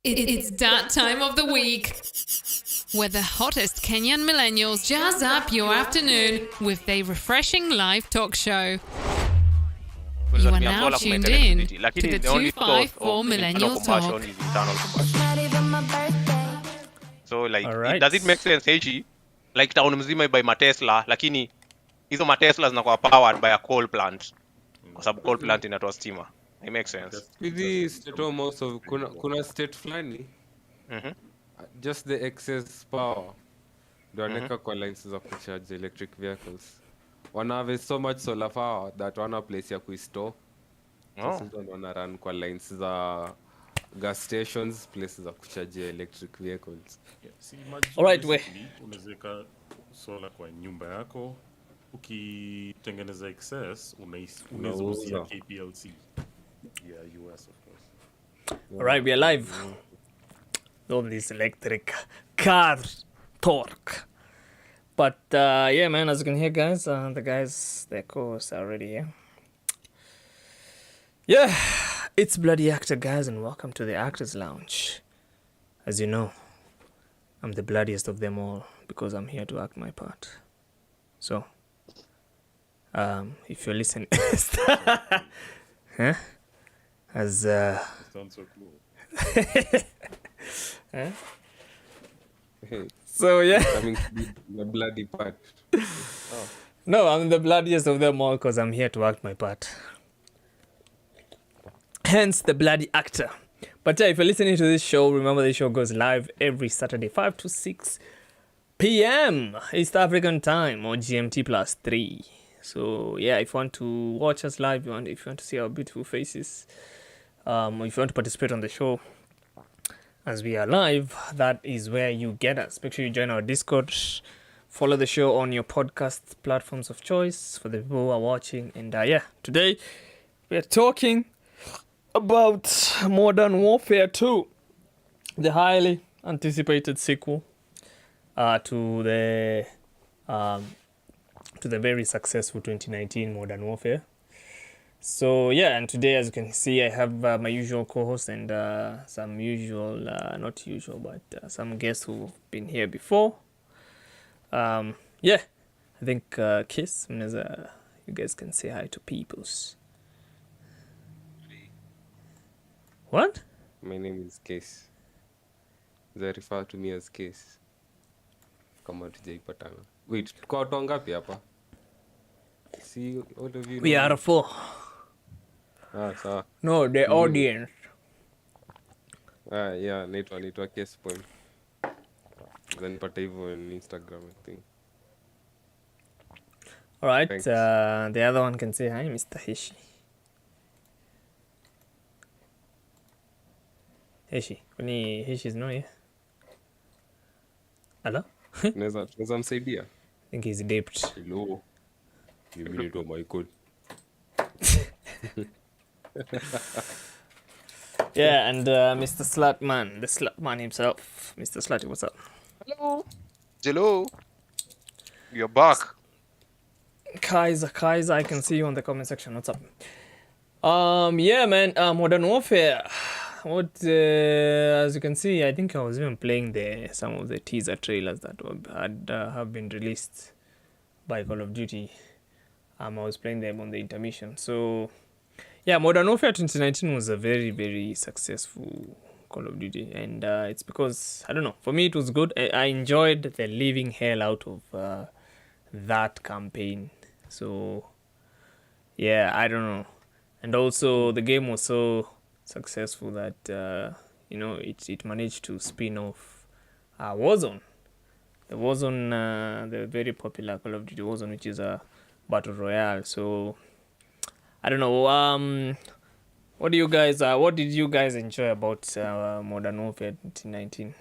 It's that time of the week where the hottest Kenyan millennials jazz up your afternoon with their refreshing live talk show. You are now tuned in to the 254 Millennial Talk. So like, Alright. does it make sense Hechi? Like town mzima by Matesla, lakini hizo Matesla zinakuwa powered by a coal plant. Kwa sababu coal plant inatoa stima. It makes sense. Hivi state almost of kuna state fulani just the excess power ndio wanaweka kwa lines za kucharge electric vehicles. Wana have so much solar power that wana place ya kuistore. Sasa ndio wana run kwa lines za gas stations, places za kucharge electric vehicles. Alright, we unaweka solar kwa nyumba yako, ukitengeneza excess unauzia KPLC ya US of course. Alright, we are live on this electric car talk. But yeah, man, as you can hear, guys, the co-hosts are already here. Yeah, it's Bloody Actor, guys, and welcome to the Actors Lounge. As you know, I'm the bloodiest of them all because I'm here to act my part. So, if you're listening, huh? As Sounds so cool. huh? So yeah. Coming to be the bloody part. No, I'm the bloodiest of them all because I'm here to act my part. Hence the bloody actor. But yeah, if you're listening to this show, remember the show goes live every Saturday, 5 to 6 p.m. East African time or GMT plus 3. So yeah, if you want to watch us live, if you want to see our beautiful faces, or if you want to participate on the show as we are live, that is where you get us. Make sure you join our Discord. Follow the show on your podcast platforms of choice for the people who are watching. And yeah, today we are talking about Modern Warfare 2, the highly anticipated sequel to the very successful 2019 Modern Warfare. So yeah, and today, as you can see, I have my usual co-host and some usual, not usual, but some guests who've been here before. Yeah, I think Kiss, you guys can say hi to peoples. What? My name is Case. They refer to me as Case. Kama tujaipatana. Wait, kwa watu wangapi hapa? See all of you. We are 4. Sawa. No, the audience. Yeah, naitwa Case Point. Then pata hivyo on Instagram, I think. Alright, Thanks. the other one can say hi, Mr. Heshi. Heshi, kwani Heshi is not here? Hello? Tunaweza msaidia? I think he's dipped. Hello. Mimi naitwa Michael. Yeah, and Mr. Slutman, the Slutman himself. Mr. Slutty, what's up? Hello. You're back. Kaiser, I can see you on the comment section. What's up? Yeah, man, Modern Warfare. What, as you can see, I think I was even playing some of the teaser trailers that have been released by Call of Duty. I was playing them on the intermission. So, yeah, Modern Warfare 2019 was a very, very successful Call of Duty. And it's because, I don't know, for me it was good. I enjoyed the living hell out of that campaign. So, yeah, I don't know. And also, the game was so successful that, it managed to spin off Warzone. The Warzone, the very popular Call of Duty Warzone, which is a battle royale. So, I don't know. What did you guys enjoy about Modern Warfare 2019?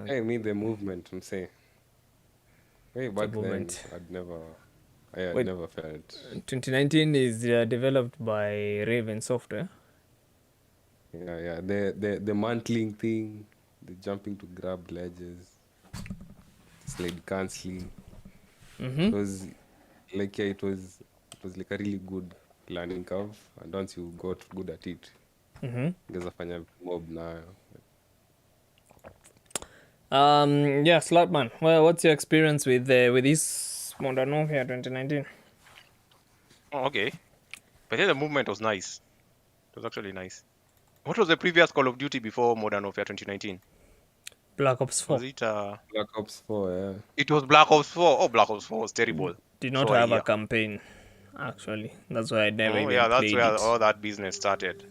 I mean the movement, I'm saying. Hey, back then, movement. I had never felt. 2019 is developed by Raven Software. Yeah. The mantling thing, the jumping to grab ledges, slide canceling. It was like it was like a really good learning curve, and once you got good at it, Ungeza fanya mob nayo. Yeah, Slotman. Well, what's your experience with this Modern Warfare 2019? Oh, okay. But then the movement was nice. It was actually nice. What was the previous Call of Duty before Modern Warfare 2019? Black Ops 4 Was it Black Ops 4, yeah. It was Black Ops 4. Oh, Black Ops 4 was terrible. did not So, have yeah. a campaign, actually. That's why I never Oh, even yeah, that's played where it. all that business started.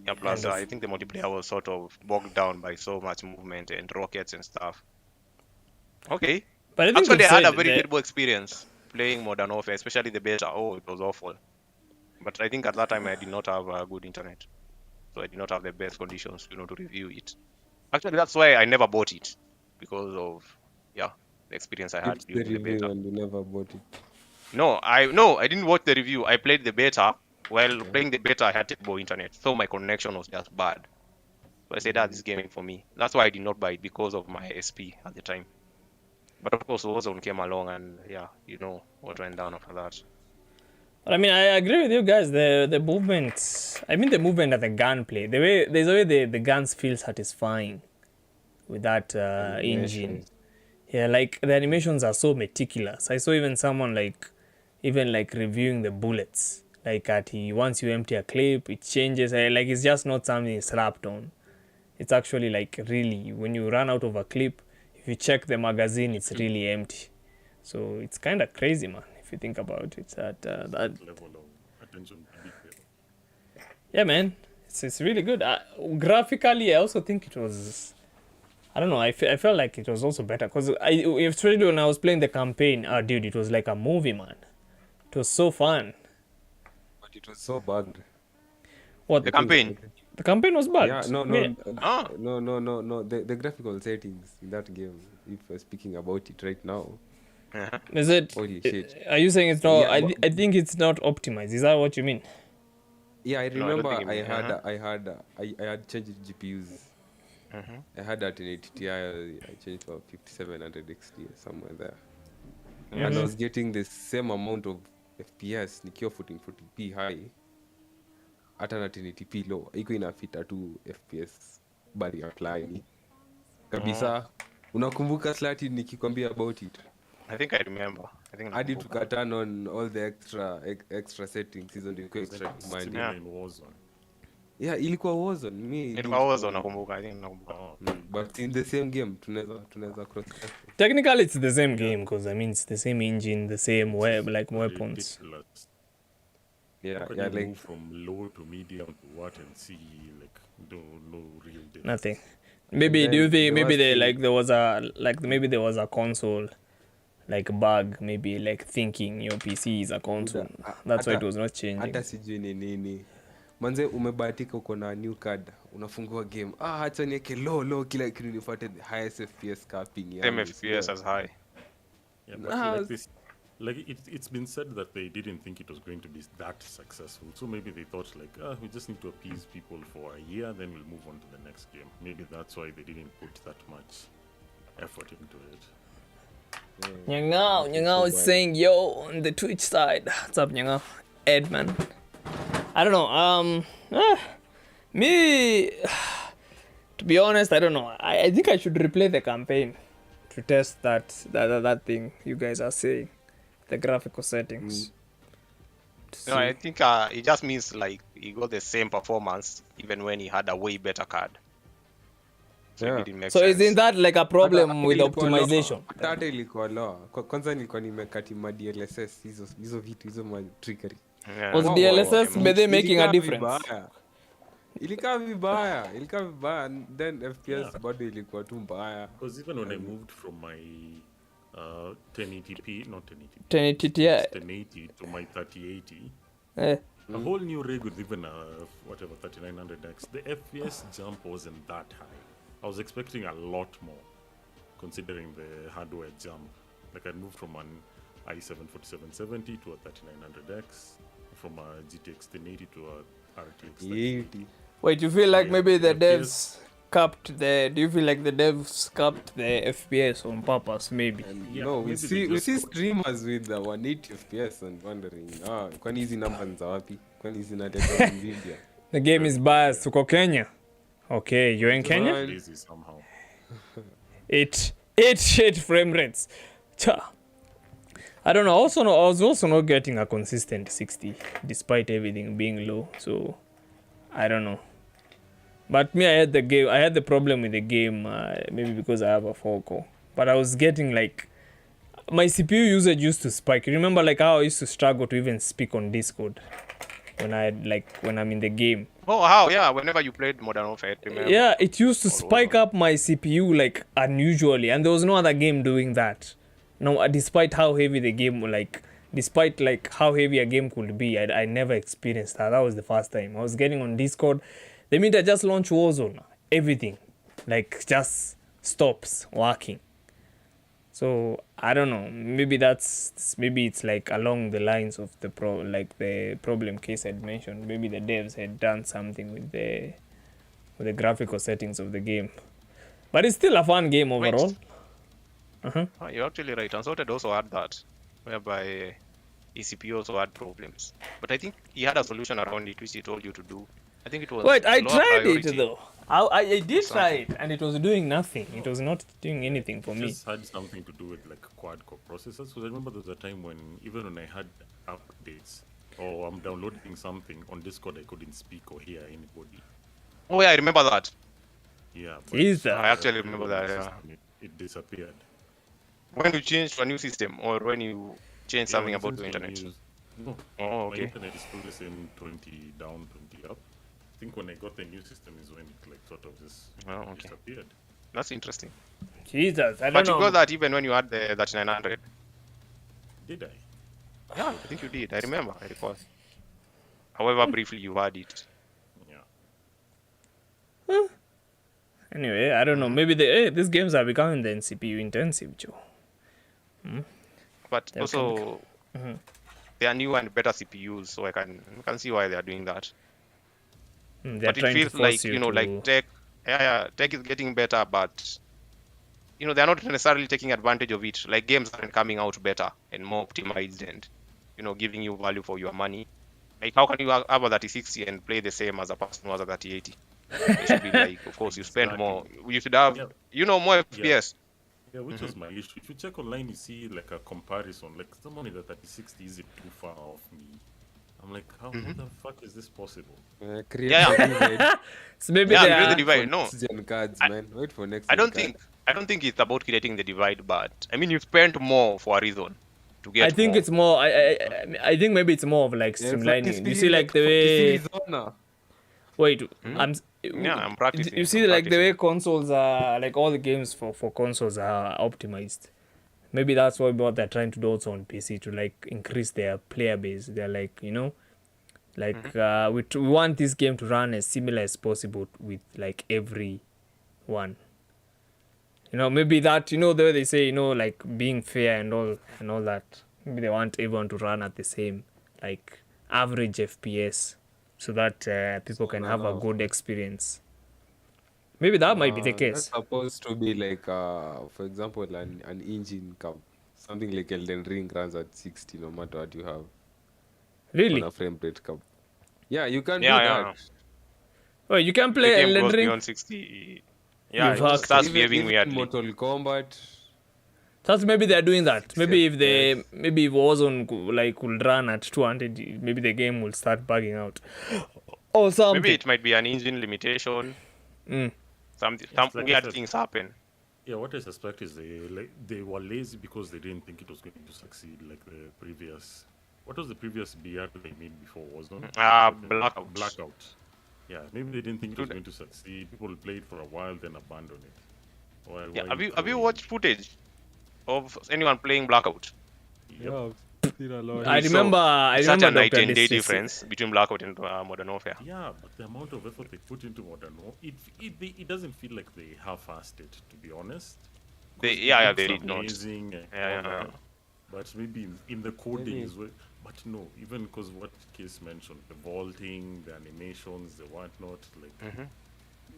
Yeah, plus Kind of. I think the multiplayer was sort of bogged down by so much movement and rockets and stuff. Okay. But I think Actually, they've I had a said very that- terrible experience playing Modern Warfare, especially the beta. Oh, it was awful. But I think at that time I did not have good internet. So I did not have the best conditions, to review it. Actually, that's why I never bought it. Because of, the experience I had It's the during the review beta. and you never bought it. No, I didn't watch the review. I played the beta. While playing the beta, I had terrible internet, so my connection was just bad. So I said, this is gaming for me. That's why I did not buy it, because of my SP at the time. But of course, Warzone came along, and you know what went down after that. But I mean, I agree with you guys. The movement. I mean, the movement and the gunplay. There's a way the guns feel satisfying with that engine. Animations. Yeah, like the animations are so meticulous. I saw even someone even reviewing the bullets. Like once you empty a clip, it changes. Like it's just not something slapped on. It's actually like really when you run out of a clip, if you check the magazine, it's really empty. So it's kind of crazy, man. If you think about it, that Level of attention to detail. yeah, man, it's really good. Graphically, I also think it was. I don't know. I felt like it was also better because especially when I was playing the campaign, dude, it was like a movie, man. It was so fun. But it was so bugged. What The campaign. The campaign was bad. Yeah, no. Ah. No. The graphical settings in that game, if we're speaking about it right now, Is it? holy shit. Are you saying it's not? Yeah, I think it's not optimized. Is that what you mean? Yeah, I No, I don't remember think it I had changed GPUs. I had that in 80 Ti. I changed for 5700 XT or somewhere there. And I was getting the same amount of FPS nikiwa 1440p high hata na 1080p low iko inafita tu FPS bali apply kabisa. Unakumbuka Slati nikikwambia about it? I think I remember. Hadi tukaturn on all the extra settings hizo ndio extra demanding. Yeah. In Warzone. Yeah, ilikuwa Warzone. It was nakumbuka. I think nakumbuka. But in the same game tunaweza cross. Technically, it's the same game because I mean it's the same engine, the same weapons. Ridiculous. Yeah, How can yeah, you like move from low to medium to what and see no real difference? Nothing. Maybe And do you then think there maybe was maybe there was a console bug, maybe thinking your PC is a console. That's why it was not changing. hata sijui ni nini. Manze umebahatika uko na new card, unafungua game. Acha niweke low kila kitu nifuate the highest FPS capping Same FPS as high. Yeah, but Ah, like this, it's been said that they didn't think it was going to be that successful. So maybe they thought we just need to appease people for a year, then we'll move on to the next game. Maybe that's why they didn't put that much effort into it. Nyangao is saying yo on the Twitch side. What's up, Nyangao? Edman. I don't know. Me, to be honest, I don't know. I think I should replay the campaign to test that thing you guys are saying, the graphical settings. No, I think it just means he got the same performance even when he had a way better card. So Yeah. it didn't make So sense. isn't that like a problem Hata with ilikuwa low. optimization? Hata ilikuwa low. Kwanza nilikuwa nimekati ma DLSS hizo vitu hizo ma trickery. Yeah. Was DLSS were they making a difference? Ilikaa vibaya. And then FPS bado ilikuwa tu mbaya. Because even when I moved from my 1080p, not 1080p, 1080 Ti. 1080 to my 3080, Eh. a whole new rig with even whatever 3900X, the FPS jump wasn't that high. I was expecting a lot more, considering the hardware jump. Like I moved from an i7 4770 to a 3900X, from a GTX 1080 to a RTX 3080. Wait, you feel like Yeah, maybe the FPS. devs capped the? Do you feel like the devs capped the FPS on purpose? Maybe. Yeah, No, we maybe see they just- streamers with the 180 FPS and wondering, kwani hizi numbers za wapi? Kwani hizi nataka Nvidia? The game is biased. Tuko Kenya. Okay, you're in Kenya? Lazy somehow. 8 frame rates. Cha. I don't know. I was also not getting a consistent 60 despite everything being low. So I don't know. But me, I had the problem with the game, maybe because I have a 4-core. But I was getting like my CPU usage used to spike. You remember like how I used to struggle to even speak on Discord when I'm in the game. Oh, how? Yeah, whenever you played Modern Warfare, remember? Yeah, it used to spike up my CPU like unusually, and there was no other game doing that. No, despite how heavy the game, despite like how heavy a game could be, I never experienced that. That was the first time I was getting on Discord. The minute I just launched Warzone, everything like just stops working. So I don't know. Maybe it's like along the lines of the problem case had mentioned. Maybe the devs had done something with the graphical settings of the game. But it's still a fun game overall. Oh, you're actually right. Unsorted also had that, whereby ECP also had problems. But I think he had a solution around it, which he told you to do. I think it was. Wait, I lower tried priority. it though. I did try it, and it was doing nothing. It was not doing anything for me. Just had something to do with like quad-core processors. So I remember there was a time when even when I had updates or I'm downloading something on Discord, I couldn't speak or hear anybody. Oh yeah, I remember that. Yeah. Jesus. I actually remember that. Yeah. It disappeared. When you change to a new system, or when you change something Yeah, about the since internet. No, Oh, my okay. internet is still the same, 20 down, 20 up. I think when I got the new system is when it like sort of just Oh, okay. disappeared. That's interesting. Jesus, I don't But know. you got that even when you had the 3900. Did I? Yeah, I think you did. I remember. I recall. However briefly you had it. Yeah. Anyway, I don't know. Maybe these games are becoming then CPU intensive, Joe. But They're also, they are new and better CPUs, so I can see why they are doing that. They're But it trying to feels force like, you you know, to... like tech is getting better, but you know, they're not necessarily taking advantage of it. Like games aren't coming out better and more optimized and, you know, giving you value for your money. Like how can you have a 3060 and play the same as a person who has a 3080? It should be like, of course, you spend more. You should have, Yeah. you know, more Yeah. FPS. Yeah, which was my issue. If you check online, you see like a comparison. Like someone in the 3060 is it too far off me? I'm like, how the fuck is this possible? Create Yeah. a divide. So maybe Yeah, they create the are... divide. For No, next gen cards, I- man. Wait for next I gen don't think it's about creating the divide, but I mean, you spent more for a reason to get I think more. it's more... I think maybe it's more of like streamlining. You see like the way... Wait, I'm practicing. You see, I'm like the way practicing. consoles are, like all the games for consoles are optimized. Maybe that's what they're trying to do also on PC to like increase their player base. They're like, you know, like we want this game to run as similar as possible with like every one. You know, maybe that, you know, the way they say, you know, like being fair and all that. Maybe they want everyone to run at the same like average FPS, so that people can have a good experience. Maybe that might be the That's case. supposed to be like, for example, an engine cap. Something like Elden Ring runs at 60 no matter what you have on Really? a frame rate cap. Yeah, you can Yeah, do yeah. that. Oh, you can The play game Elden goes Ring. beyond 60. Yeah, You've it just hacked starts it. behaving weirdly. Mortal Kombat. That's maybe they're doing that. Maybe if Yes. maybe if Warzone could run at 200, maybe the game will start bugging out. Or something. Maybe it might be an engine limitation. Some like I weird said. things happen. Yeah, what I suspect is they were lazy because they didn't think it was going to succeed like the previous. What was the previous BR they made before? Wasn't it? Blackout. Blackout. Yeah, maybe they didn't think it was Dude. going to succeed. People played for a while, then abandoned it. Yeah, Why have you throwing- watched footage of anyone playing Blackout? Yep. Seen a lot. I So, remember it's such a Dr. night and day Destiny. difference between Blackout and Modern Warfare. Yeah, but the amount of effort they put into Modern Warfare, it doesn't feel like they half-assed it, to be honest. 'Cause it They looks did not. amazing and Yeah, all yeah. that. But maybe in the coding Maybe. as well. But no, even because what Case mentioned, the vaulting, the animations, the whatnot, like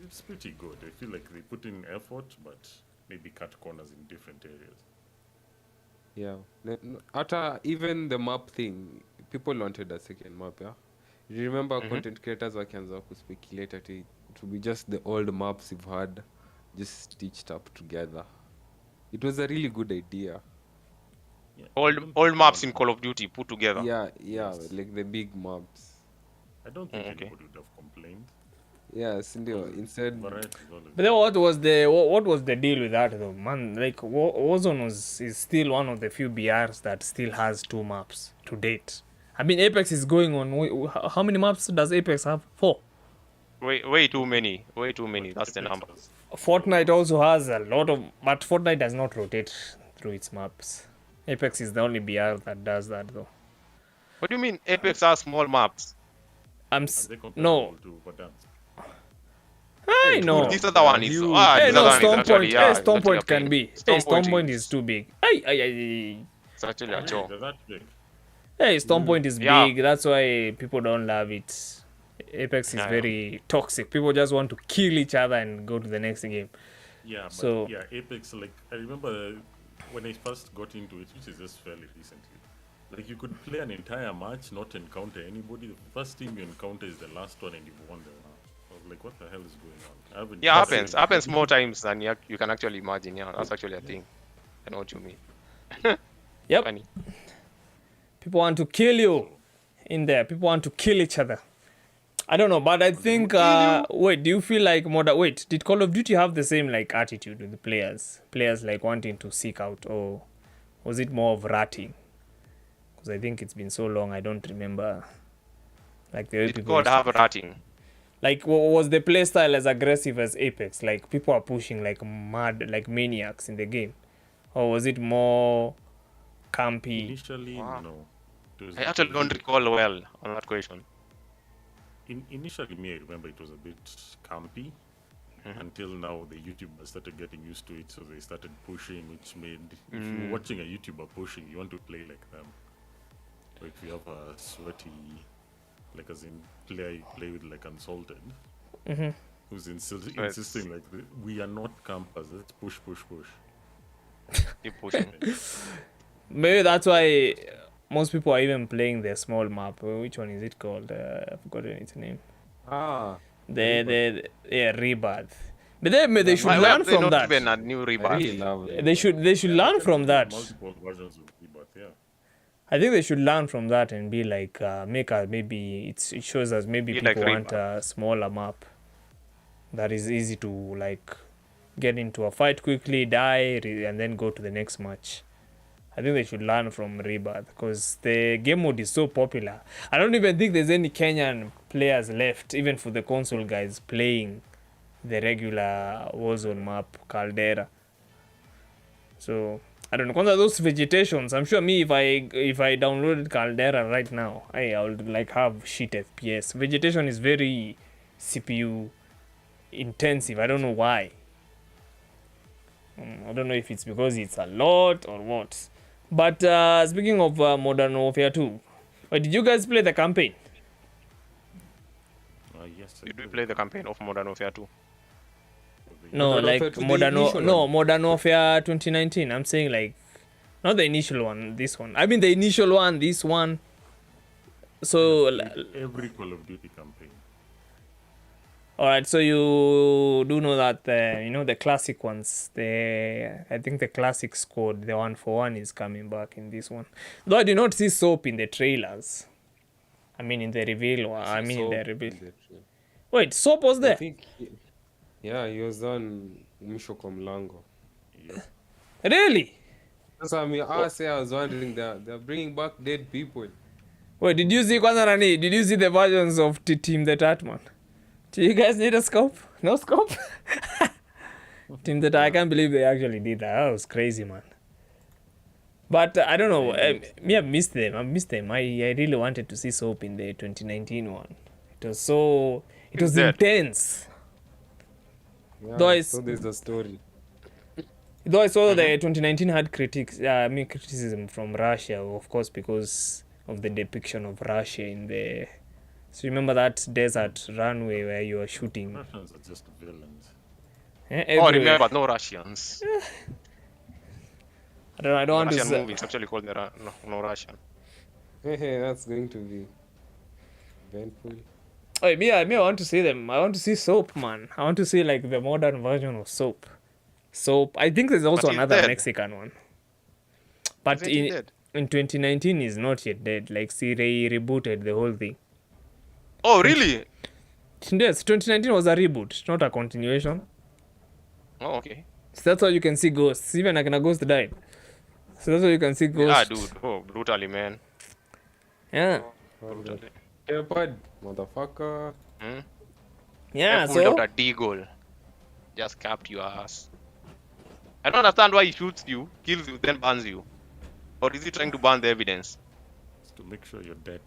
it's pretty good. I feel like they put in effort, but maybe cut corners in different areas. Yeah. After even the map thing, people wanted a second map, yeah? You remember content creators wakianza speculate at it will be just the old maps you've had, just stitched up together. It was a really good idea. Yeah, I Old don't think old maps in anyone Call would- of Duty put together. Yeah, Yes. like the big maps. I don't think Okay. anybody would have complained. Yeah, Cindy, instead, Variety is always But then what was the deal with that though, man? Like Warzone is still one of the few BRs that still has 2 maps to date. I mean, Apex is going on. How many maps does Apex have? 4. Way too many. Way too many. That's the Apex number. has- Fortnite also has a lot of, but Fortnite does not rotate through its maps. Apex is the only BR that does that though. What do you mean Apex has small maps? I'm Are s- they no, comparable to Verdansk? I know. This other one is huge. Hey, this no, other one is Storm actually Point. yeah. Hey, it's Storm actually Point a can pain. be. Hey, Storm Point is too big. It's actually a chore. They're that big. Hey, Storm Point is Yeah. big. That's why people don't love it. Apex is Yeah, yeah. very toxic. People just want to kill each other and go to the next game. Yeah, but So- yeah, Apex, like, I remember when I first got into it, which is just fairly recently, like, you could play an entire match, not encounter anybody. The first team you encounter is the last one, and you've won the round. I was like, what the hell is going on? I haven't Yeah, just seen happens it. more times than you can actually imagine. Yeah, that's actually a thing. I know what you mean. Yep. Funny. People want to kill you in there. People want to kill each other. I don't know, but I think. Wait, do you feel like Wait, did Call of Duty have the same like attitude with the players? Players like wanting to seek out, or was it more of ratting? Because I think it's been so long, I don't remember. Like the way It people. could have a rating. Like, was the playstyle as aggressive as Apex? Like, people are pushing like mad, like maniacs in the game, or was it more campy? Initially, Wow. no. It was- I actually don't recall well on that question. Initially, me, I remember it was a bit campy. Until now, the YouTubers started getting used to it, so they started pushing, which made if you're watching a YouTuber pushing, you want to play like them. Or if you have a sweaty, like as in player you play with like Unsalted, who's insisting like we are not campers. Let's push, push, push. Keep pushing. Maybe that's why most people are even playing the small map. Which one is it called? I've forgotten its name. The Rebirth. But they should Why learn have they from not that. even a new I rebirth? really love it. They should learn from that. Multiple versions of Rebirth, yeah. I think they should learn from that and be like, maybe it shows us maybe Be people like want a smaller map that is easy to like get into a fight quickly, die, and then go to the next match. I think they should learn from Rebirth because the game mode is so popular. I don't even think there's any Kenyan players left, even for the console guys, playing the regular Warzone map, Caldera. So I don't know. Because of those vegetations, I'm sure me if I downloaded Caldera right now, I would like have shit FPS. Vegetation is very CPU intensive. I don't know why. I don't know if it's because it's a lot or what. But speaking of Modern Warfare 2, did you guys play the campaign? Yes. I Did we did. play the campaign of Modern Warfare 2? No, Modern like Warfare 2, the initial Modern Warfare 2019. I'm saying like not the initial one, this one. I mean the initial one, this one. So Every Call of Duty campaign. all right, so you do know that the classic ones, I think the classic squad, the 1-for-1 is coming back in this one. Though I did not see Soap in the trailers. I mean in the reveal one. I mean in the reveal. Wait, Soap was I there? think, he was on Mwisho kwa Mlango. Really? That's what I mean. I was wondering they're bringing back dead people. Wait, did you see Did you see the versions of Team the Tatman? Do you guys need a scope? No scope? Team the I can't believe they actually did that. That was crazy, man. But I don't know. Me, I missed them. I really wanted to see Soap in the 2019 one. It was dead. intense. Yeah, Though so there's the story. Though I saw the 2019 had criticism from Russia, of course, because of the depiction of Russia in the. So remember that desert runway where you were shooting? Russians are just villains. Oh, Everywhere. remember, no Russians. I don't want to Russian say. movie is actually called no Russian. Hey, that's going to be Eventful. Oh, me, I want to see them. I want to see Soap, man. I want to see like the modern version of Soap. Soap. I think there's also he's another dead. Mexican one. But Isn't he dead? in 2019, he's not yet dead. Like, see, they rebooted the whole thing. Oh, really? Yes, 2019 was a reboot, not a continuation. Oh, okay. So that's how you can see ghosts. Even like a ghost died. So that's how you can see Yeah, ghosts. dude. Oh, brutally, man. Yeah. Brutally. Airpod, motherfucker. Yeah, I pulled out so a D goal. Just capped your ass. I don't understand why he shoots you, kills you, then bans you. Or is he trying to ban the evidence? It's to make sure you're dead.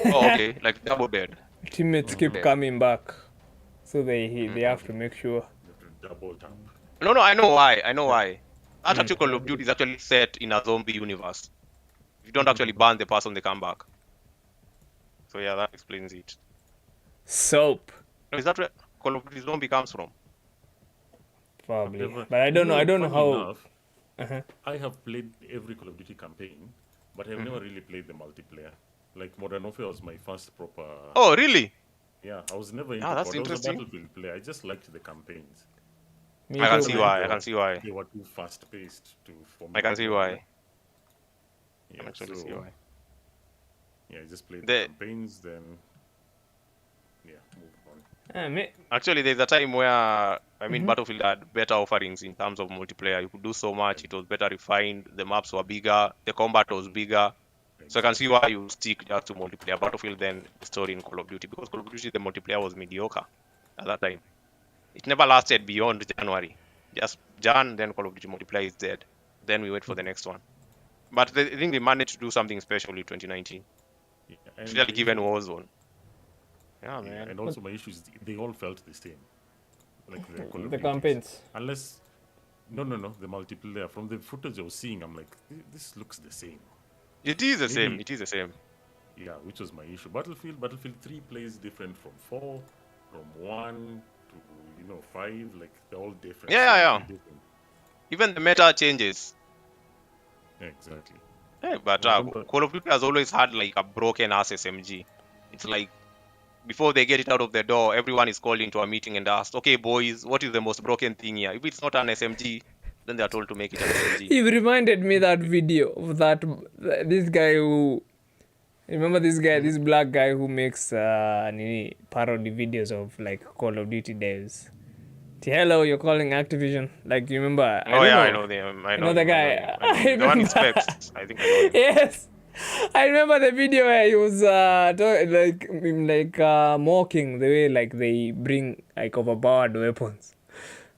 Oh, okay. Like double dead. teammates keep Okay. coming back. So they have to make sure. You have to double tap. No, I know why. That actual Call of Duty is actually set in a zombie universe. You don't actually ban the person, they come back. So yeah, that explains it. Soap. No, is that where Call of Duty Zombie comes from? Probably. Never- But I don't know. I don't know funny how. enough, I have played every Call of Duty campaign, but I've never really played the multiplayer. Like Modern Warfare was my first proper. Oh, really? Yeah, I was never into that's COD. I was a interesting. Battlefield player. I just liked the campaigns. Me I can too, see man. why. I can see why. They were too fast paced for me. I can see why. I Yeah, can actually see so, why. yeah, I just played The- the campaigns, then yeah, move on. Actually, there's a time where Battlefield had better offerings in terms of multiplayer. You could do so much. It was better refined. The maps were bigger. The combat was bigger. So I can see why you stick just to multiplayer. Battlefield then the story in Call of Duty, because Call of Duty the multiplayer was mediocre at that time. It never lasted beyond January. Just Jan, then Call of Duty multiplayer is dead. Then we wait for the next one. But I think they managed to do something special in 2019, Yeah, and especially the given issue- Warzone. Yeah, yeah, man. and also my issue is they all felt the same. Like the Call of The Duties. campaigns. Unless, no, the multiplayer. From the footage I was seeing, I'm like, this looks the same. It is the same. Maybe- It is the same. Yeah, which was my issue. Battlefield 3 plays different from 4, from 1 to 5. Like they're all different. Yeah. Different. Even the meta changes. Yeah, exactly. Yeah, but Remember- Call of Duty has always had like a broken ass SMG. It's like before they get it out of the door, everyone is called into a meeting and asked, "Okay, boys, what is the most broken thing here?" If it's not an SMG, then they are told to make it an SMG. He reminded me that video of this guy who. Remember this guy, this black guy who makes parody videos of like Call of Duty devs. Hello, you're calling Activision. Like you remember? I know them. I You know know the him, guy. I know him. The one in remember. specs. I think I know him. Yes, I remember the video where he was mocking the way like they bring like overpowered weapons,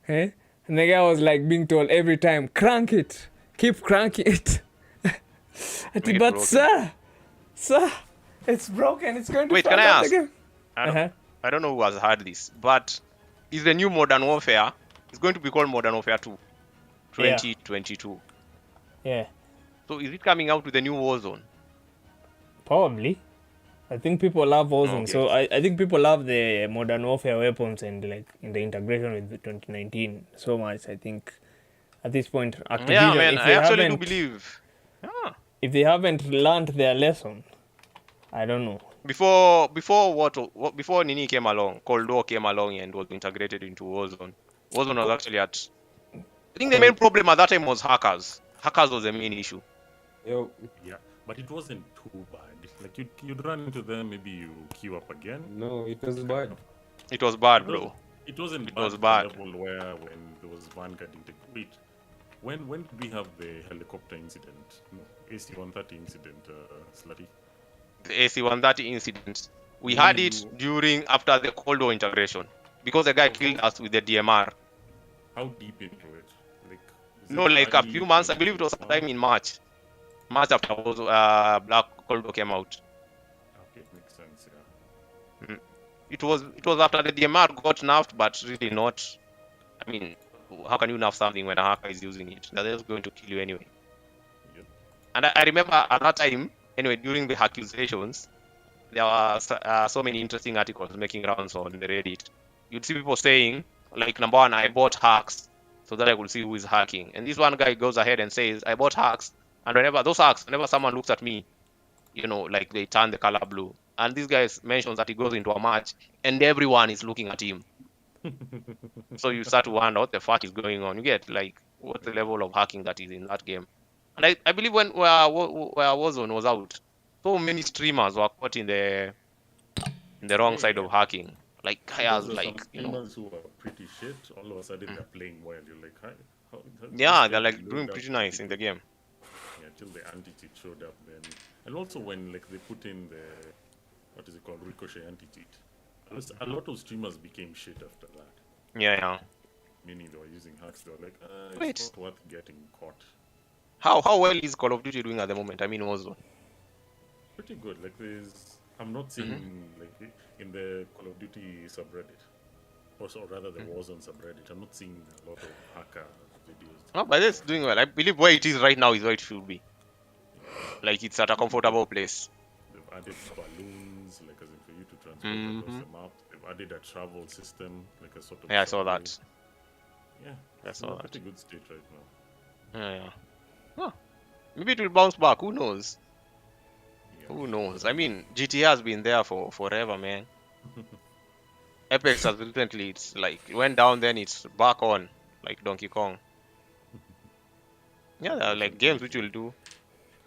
eh? And the guy was like being told every time, crank it, keep cranking it. Make it But broken. sir, it's broken. It's going to Wait, fall can I down ask? again. I don't know who has heard this, but is the new Modern Warfare? It's going to be called Modern Warfare 2, 2022. Yeah, So is it coming out with the new Warzone? probably. I think people love Warzone, Okay. so I think people love the Modern Warfare weapons and like in the integration with the 2019 so much. I think at this point, Activision, Yeah, man. if I they actually do haven't, believe. Yeah. if they haven't learned their lesson, I don't know. Before Nini came along, Cold War came along and was integrated into Warzone. Warzone was actually at. I think the main problem at that time was hackers. Hackers was the main issue. Yo, Yeah, but it wasn't too bad. Like you'd run into them, maybe you queue up again. no, it was bad. It was bad, bro. It wasn't It bad was to bad. the level where when there was Vanguard Wait, when did we have the helicopter incident? No, AC-130 incident, Slutty. The AC-130 incident. We had it after the Cold War integration because the guy killed us with the DMR. How deep into it? Like, is No, it like a early few months. I believe it was 2021? sometime in March. March after Black Cold War came out. Okay, makes sense. Yeah. It was after the DMR got nerfed, but really not. I mean, how can you nerf something when a hacker is using it? They're just going to kill you anyway. Yep. And I remember at that time, anyway, during the accusations, there were so many interesting articles making rounds on the Reddit. You'd see people saying, like, number one, I bought hacks so that I could see who is hacking. And this one guy goes ahead and says, I bought hacks. And whenever someone looks at me, like they turn the color blue. and this guy mentions that he goes into a match and everyone is looking at him. So you start to wonder what the fuck is going on. You get like what's the level of hacking that is in that game. And I believe where Warzone was out, so many streamers were caught in the wrong side of hacking. Like guys, Those are some like streamers who are pretty shit. All of a sudden they're playing well. You're like, how did yeah, this they're guy like load doing up pretty so nice in the quickly? game. Yeah, till the anti-cheat showed up then. And also when like they put in the, what is it called, ricochet anti-cheat. A lot of streamers became shit after that. Yeah. Meaning they were using hacks. They were like, Wait. it's not worth getting caught. How well is Call of Duty doing at the moment? I mean Warzone. Pretty good. Like I'm not seeing like in the Call of Duty subreddit, or rather the Warzone subreddit. I'm not seeing a lot of hacker videos. Oh, but it's doing well. I believe where it is right now is where it should be. Like it's at a comfortable place. They've added balloons, like as in for you to transport across the map. They've added a travel system, like a sort of. Yeah, I saw subway. that. Yeah, I it's saw in a that. pretty good state right now. Yeah. Huh. Maybe it will bounce back. Who knows? Yeah. Who knows? I mean, GTA has been there for forever, man. Apex has recently, it's like it went down, then it's back on, like Donkey Kong. Yeah, there are like games which will do.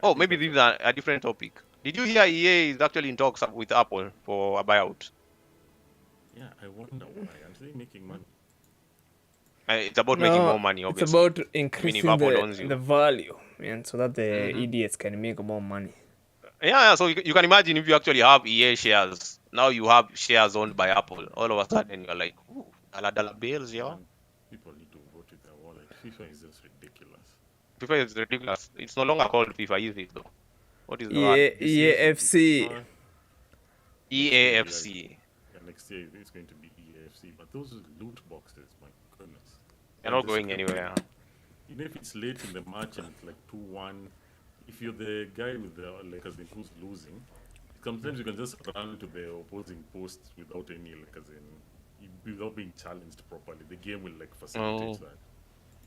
Oh, maybe this is a different topic. Did you hear EA is actually in talks with Apple for a buyout? Yeah, I wonder why. Aren't they making money? It's about making more money, It's obviously. about increasing Apple owns you. the value, and so that the idiots can make more money. Yeah, so you can imagine if you actually have EA shares. Now you have shares owned by Apple. All of a sudden you're like, ooh, dollar bills, yo. Man, people need to vote with their wallet. FIFA is just ridiculous. FIFA is ridiculous. It's no longer called FIFA, is it though? What is the EA, word? EAFC. EAFC. Yeah, next year it's going to be EAFC. But those loot boxes, my goodness. They're not going anywhere. Even if it's late in the match and it's like 2-1, if you're the guy with the like as in who's losing, sometimes you can just run to the opposing post without any like as in without being challenged properly. The game will like facilitate that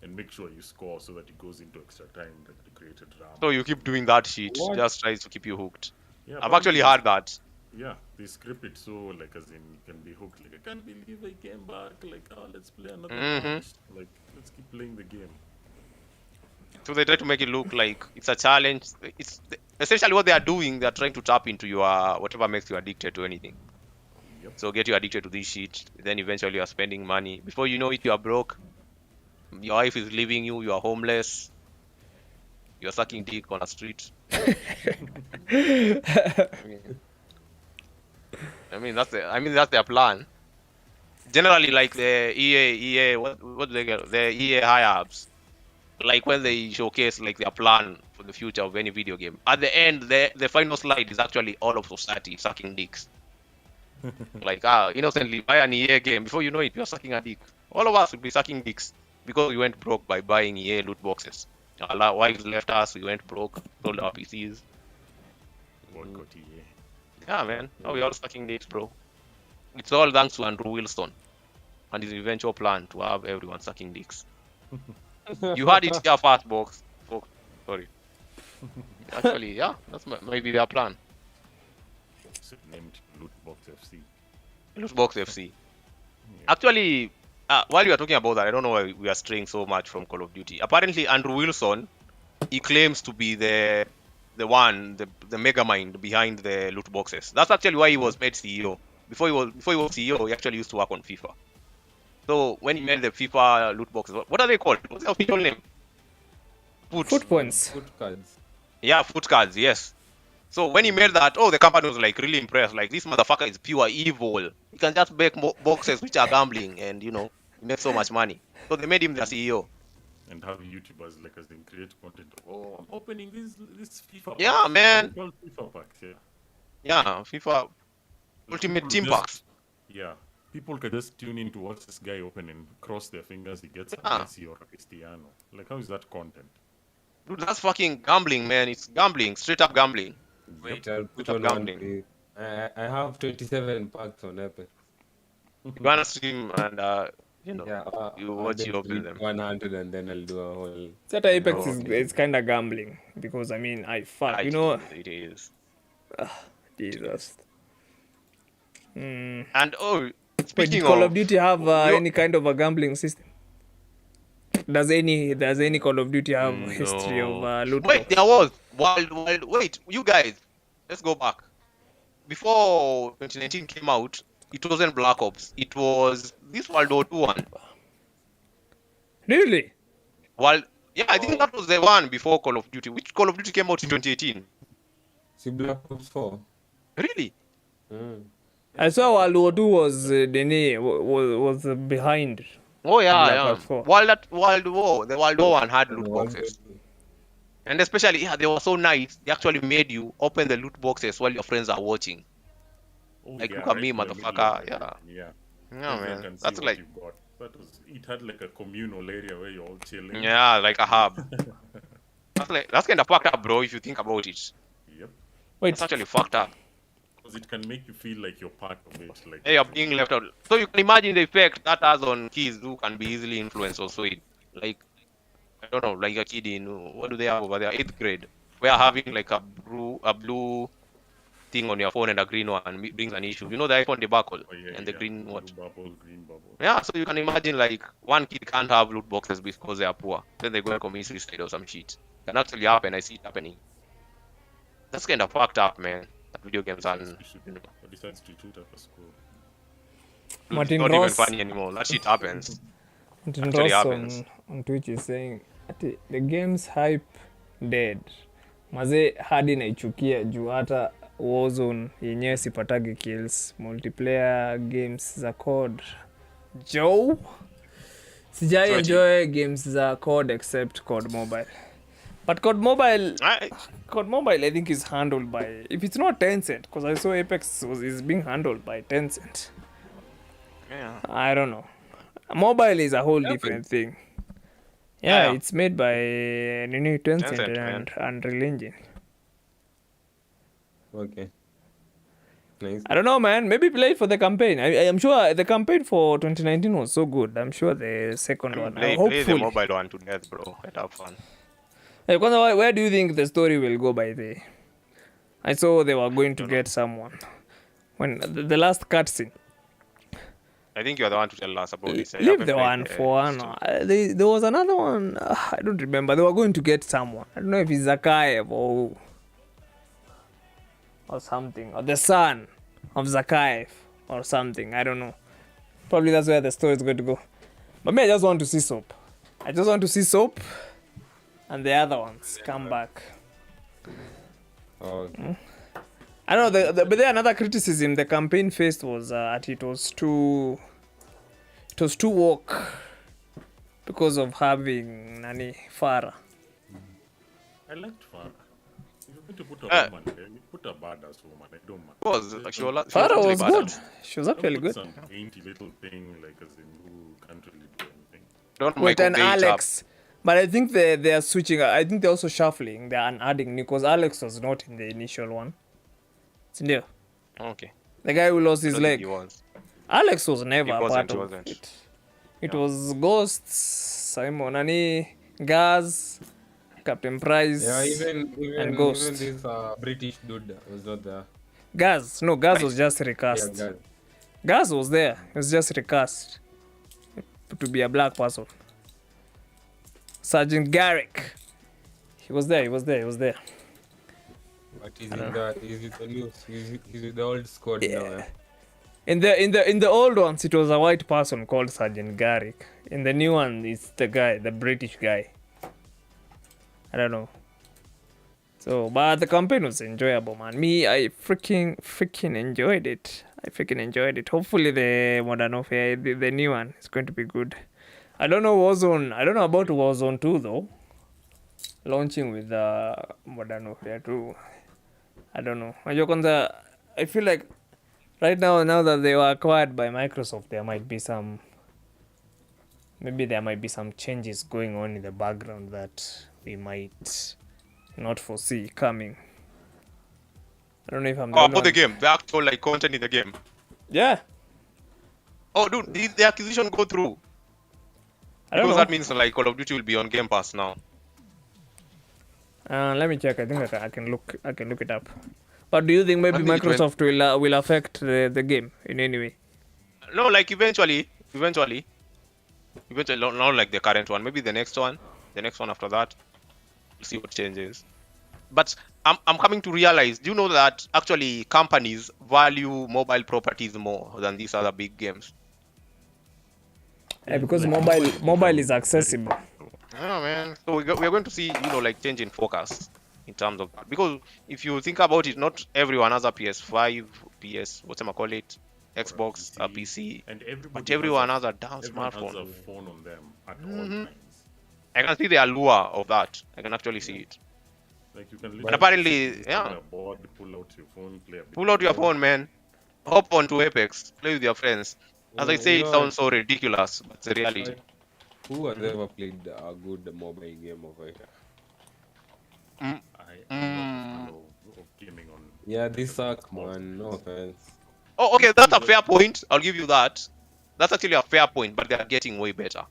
and make sure you score so that it goes into extra time, like the created drama. So you keep doing that shit. What? Just tries to keep you hooked. Yeah, I've actually heard that. Yeah, they script it so like as in you can be hooked. Like I can't believe I came back. Like let's play another match. Like let's keep playing the game. So they try to make it look like it's a challenge. It's essentially what they are doing. They are trying to tap into your whatever makes you addicted to anything. Yep. So get you addicted to this shit. Then eventually you are spending money. Before you know it, you are broke. Your wife is leaving you. You are homeless. You are sucking dick on a street. I mean that's their plan. Generally, like the EA, what do they get? The EA high-ups. Like when they showcase like their plan for the future of any video game. At the end, the final slide is actually all of society sucking dicks. Like innocently buy an EA game, before you know it, you're sucking a dick. All of us will be sucking dicks because we went broke by buying EA loot boxes. Our wives left us, we went broke, sold our PCs. Boycott EA. Yeah, man. Now we're all sucking dicks, bro. It's all thanks to Andrew Wilson and his eventual plan to have everyone sucking dicks. You had it here first, box. Sorry. Actually, yeah, that's maybe their plan. It's named Lootbox FC. Lootbox FC. Actually, while you are talking about that, I don't know why we are straying so much from Call of Duty. Apparently, Andrew Wilson, he claims to be the mega mind behind the loot boxes. That's actually why he was made CEO. Before he was CEO, he actually used to work on FIFA. So when he made the FIFA loot boxes, what are they called? What's the official name? Foot points. Foot cards. Yeah, foot cards, yes. So when he made that, the company was like really impressed. Like, this motherfucker is pure evil. He can just make boxes which are gambling and, he makes so much money. So they made him the CEO. And have YouTubers like as they create content. Oh, I'm opening this FIFA. Yeah, packs. man. They're called FIFA packs, yeah. Yeah, FIFA Ultimate People Team just- Packs. Yeah. People can just tune in to watch this guy open and cross their fingers he gets a Yeah. Messi or a Cristiano. Like, how is that content? Dude, that's fucking gambling, man. It's gambling. Straight up gambling. Wait, I'll put Straight up on one. gambling. I have 27 packs on Epic. You gonna stream and, Yeah, you I'll watch just you open read them. 100 and then I'll do a whole. That Apex Oh, is okay. it's kind of gambling because I mean I fuck you know It is. Jesus. And Wait, did speaking Call of of, Duty have you- any kind of a gambling system? Does any Call of Duty have history of no. loot Wait, box? there was Wild. Wait, you guys, let's go back. Before 2019 came out, it wasn't Black Ops. It was this World War II one. Really? Yeah, I think that was the one before Call of Duty. Which Call of Duty came out in 2018? See Black Ops 4. Really? I saw World War II was behind. Oh yeah, Black yeah. Ops 4. The World War one had loot boxes. And especially, yeah, they were so nice. They actually made you open the loot boxes while your friends are watching. Oh, Like, yeah, look at right me, in the middle motherfucker. of Yeah. everything, yeah. Yeah, You man. can see That's what like, you've got. It had like a communal area where you're all chilling. yeah, like a hub. That's kind of fucked up, bro, if you think about it. Yep. Wait, It's actually fucked up. Because it can make you feel like you're part of it. Like Hey, you're being left out. So you can imagine the effect that has on kids who can be easily influenced or swayed. Like, I don't know, like a kid in, what do they have over there? 8th grade. Where having like a blue thing on your phone and a green one brings an issue. You know the iPhone debacle oh, yeah, and the yeah. green Blue what? bubble, green bubble. Yeah, so you can imagine like one kid can't have loot boxes because they are poor. Then they go and commit suicide or some shit. Can actually happen. I see it happening. That's kind of fucked up, man. That video games are, you know, Or decides to shoot at a school. Martin not even Ross. funny anymore. That shit happens. Martin Actually Ross happens. on Twitch is saying ati the game's hype dead. Maze hadi naichukia juu hata Warzone yenyewe sipatagi kills. Multiplayer games za COD. Joe? Sijai So enjoy games za COD except COD Mobile. But COD Mobile I think is handled by, if it's not Tencent, because I saw Apex is being handled by Tencent. Yeah. I don't know. Mobile is a whole different thing. Yeah, Yeah. it's made by Tencent Tencent, and Unreal Engine. Okay. Nice. I don't know, man. Maybe play it for the campaign. I am sure the campaign for 2019 was so good. I'm sure the second one. Play the Hopefully. mobile one to death, bro. Let have fun. Hey, where do you think the story will go by the? I saw they were going to get someone. When the last cutscene. I think you're the one to tell us about this. I Leave haven't the played one the for one. story. There was another one. I don't remember. They were going to get someone. I don't know if it's Zakaev or something, or the son of Zakaev or something. I don't know. Probably that's where the story is going to go. But me, I just want to see Soap. I just want to see Soap and the other ones come back. Oh, okay. I don't know. But then another criticism the campaign faced was that it was too woke because of having Farah. I liked Farah. If you're going to put a woman there, you put a badass woman. I don't mind. Was like she was Farah actually was badass. good. She was Don't actually put good. some dainty little thing like as in who can't really do anything. Don't Wait, make and Alex. But I think they are switching. I think they're also shuffling. They are adding new because Alex was not in the initial one. Sindio? Okay. The guy who lost his Don't think leg. he was. Alex was never He a wasn't, part he of wasn't. it. It was Ghosts, Simon, Gaz, Captain Price, Yeah, and even Ghost. this British dude was not there. Gaz was just recast. Yeah, guys. Gaz was there. He was just recast to be a black person. Sergeant Garrick. He was there. But he's with the new, he's with the old squad now. Yeah. In the old ones, it was a white person called Sergeant Garrick. In the new one, it's the British guy. I don't know. So, but the campaign was enjoyable, man. Me, I freaking enjoyed it. Hopefully, the Modern Warfare, the new one, is going to be good. I don't know Warzone. I don't know about Warzone 2 though. Launching with Modern Warfare 2. I don't know. I feel like right now that they were acquired by Microsoft, there might be some changes going on in the background that we might not foresee coming. I don't know if I'm About the game, the actual like content in the game. Yeah. Oh, dude, did the acquisition go through? I don't Because know. that means like Call of Duty will be on Game Pass now. Let me check. I think I can look it up. But do you think maybe I think it went- Microsoft will affect the game in any way? No, like eventually, not like the current one. Maybe the next one after that. We'll see what changes. But I'm coming to realize. Do you know that actually companies value mobile properties more than these other big games? Because like mobile is accessible. Oh man. So we're going to see, like change in focus in terms of that. Because if you think about it, not everyone has a PS5, whatever call it, Xbox, a PC, and but everyone has a damn everyone has a smartphone. phone on them at all times. I can see the allure of that. I can actually see it. Like you can But literally apparently, sit yeah. on a board, pull out your phone, play a bit. Pull out your phone, man. Hop onto Apex. Play with your friends. As I say, it sounds so ridiculous, but it's a reality. Who has ever played a good mobile game over here? I'm not a fan of gaming on. Yeah, this suck, man. No offense. Oh, okay, that's a fair point. I'll give you that. That's actually a fair point, but they are getting way better.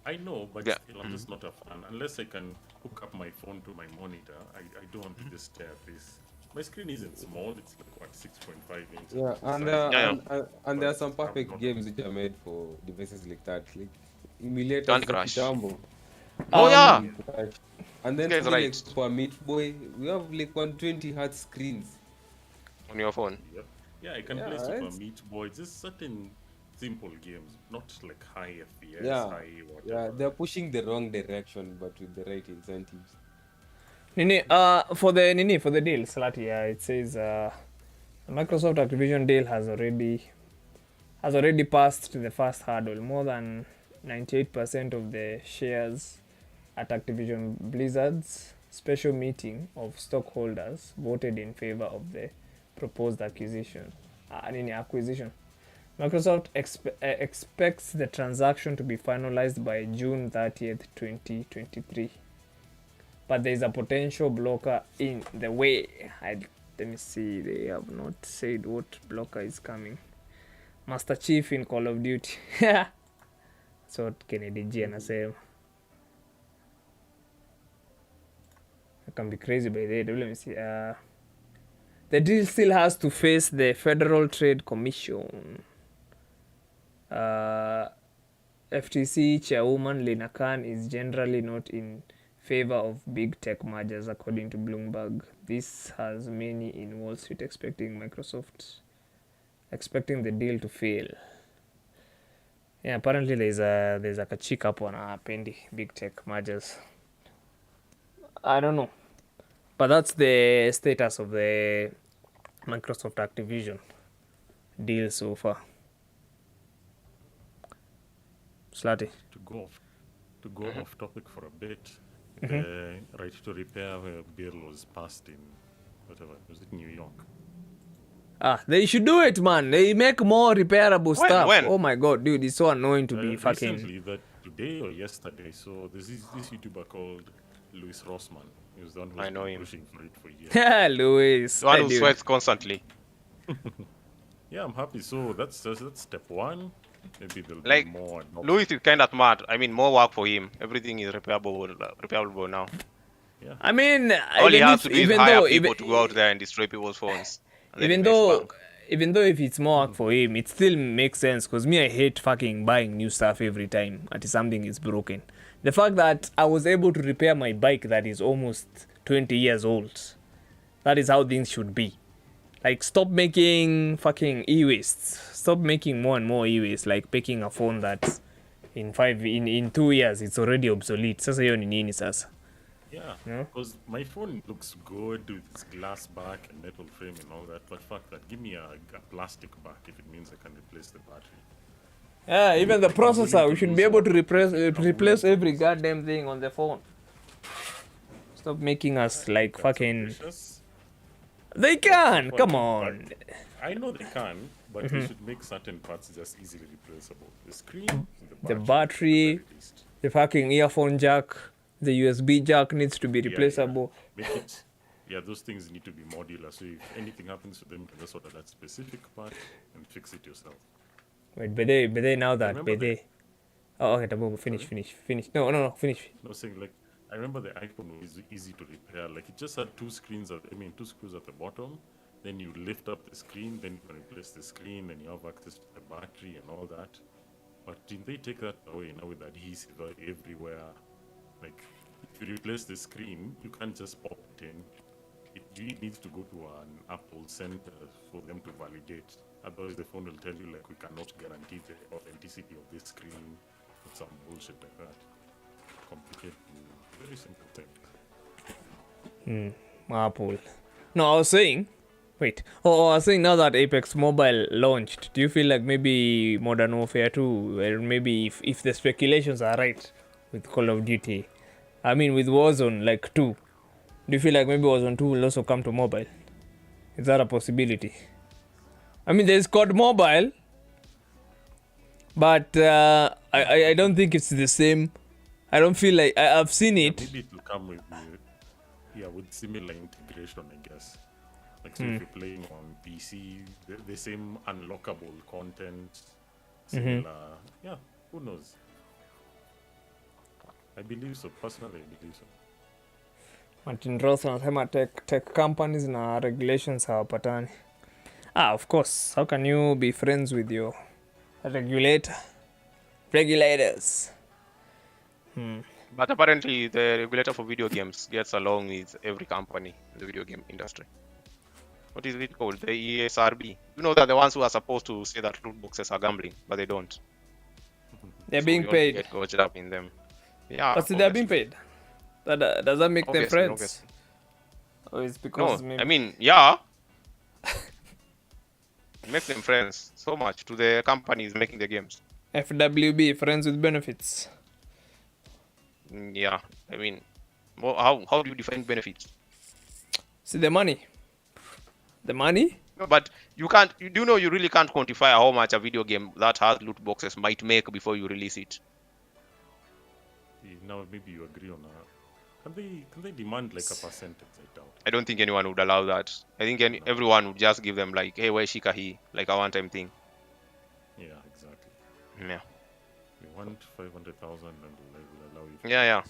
I know, but Yeah. still, I'm just not a fan. Unless I can hook up my phone to my monitor, I don't want to just stare at this. My screen isn't small, it's like what, 6.5 inches. Yeah, and Yeah. there are some perfect games which are made for devices like that, like emulators Candy za Crush. kitambo. Oh yeah. And then This guy's something like right. Super Meat Boy, we have like 120 Hz screens. On your phone. Yep. Yeah, I can Yeah, play Super it's- Meat Boy, just certain simple games, not like high FPS, Yeah, high whatever. yeah, they're pushing the wrong direction, but with the right incentives. Nini, for the deal, Slati, it says the Microsoft Activision deal has already passed the first hurdle. More than 98% of the shares at Activision Blizzard's special meeting of stockholders voted in favor of the proposed acquisition. Microsoft expects the transaction to be finalized by June 30th, 2023. But there is a potential blocker in the way. Let me see, they have not said what blocker is coming. Master Chief in Call of Duty. That's what Kennedy G anasema. I can be crazy by the way. Let me see. The deal still has to face the Federal Trade Commission. FTC chairwoman Lina Khan is generally not in favor of big tech mergers, according to Bloomberg. This has many in Wall Street expecting the deal to fail. Yeah, apparently there's a kachik up on hapendi big tech mergers. I don't know, but that's the status of the Microsoft Activision deal so far. Slutty. To go off topic for a bit, the right to repair bill was passed in whatever, was it New York? They should do it, man. They make more repairable stuff. When? Oh my god, dude, it's so annoying to be fucking. Recently, that today or yesterday, so there's this YouTuber called Louis Rossmann. He was the one who I was know him. pushing for it for years. Yeah, Louis. The one who Dude. sweats constantly. Yeah, I'm happy. So that's step one. Maybe there'll Like, be more. Louis is kind of smart. I mean, more work for him. Everything is repairable now. I mean, All he even has if, to do is even hire though, people even, to go out there and destroy people's phones. And then he even makes though, bank. even though if it's more work for him, it still makes sense. Cause me, I hate fucking buying new stuff every time until something is broken. The fact that I was able to repair my bike that is almost 20 years old, that is how things should be. Like, stop making fucking e-wastes. Stop making more and more e-waste. Like picking a phone that's in 2 years it's already obsolete. Sasa hiyo ni nini sasa? Yeah, Yeah. because my phone looks good with its glass back and metal frame and all that, but fuck that. Give me a plastic back if it means I can replace the battery. Yeah, even the processor, we should be able to replace every goddamn thing on the phone. Stop making us like fucking. Precious. They can, But- come on. but I know they can, but they should make certain parts just easily replaceable. The screen, The at battery, the very least. the fucking earphone jack, the USB jack needs to be Yeah, replaceable. yeah. Make it. Yeah, those things need to be modular. So if anything happens to them, you can just order that specific part and fix it yourself. Wait, but they now that Remember but they. Oh, okay, Tabu, finish. No, finish. No, saying like I remember the iPhone was easy to repair. Like it just had two screws at the bottom. Then you lift up the screen, then you can replace the screen, then you have access to the battery and all that. But didn't they take that away now with adhesive everywhere? Like if you replace the screen, you can't just pop it in. It needs to go to an Apple center for them to validate. Otherwise, the phone will tell you like we cannot guarantee the authenticity of this screen or some bullshit like that. Complicated, very simple thing. Apple. No, I was saying now that Apex Mobile launched, do you feel like maybe Modern Warfare 2, or maybe if the speculations are right with Call of Duty, I mean with Warzone like 2, do you feel like maybe Warzone 2 will also come to mobile? Is that a possibility? I mean, there's COD Mobile, but I don't think it's the same. I don't feel like I've seen it. Maybe it will come with similar integration, I guess. Like so if you're playing on PC, the same unlockable content, similar. Yeah, who knows? I believe so. Personally, I believe so. Martin Ross anasema tech companies na regulations hawapatani. Of course. How can you be friends with your regulators? But apparently, the regulator for video games gets along with every company in the video game industry. What is it called? The ESRB. You know, they're the ones who are supposed to say that loot boxes are gambling, but they don't. They're being paid. Get caught up in them. Yeah. But they're being paid. Does that make them friends? Obviously. Or it's because No, I mean, yeah. It makes them friends so much to the companies making the games. FWB, friends with benefits. Yeah, I mean, how do you define benefits? See the money. The money? No, but you can't. You do know you really can't quantify how much a video game that has loot boxes might make before you release it. Now maybe you agree on that. Can they demand like a percentage? I doubt. I don't think anyone would allow that. I think everyone would just give them like, hey, where shika he, like a one-time thing. Yeah, exactly. Yeah. You want 500,000 and they will allow you. Yeah.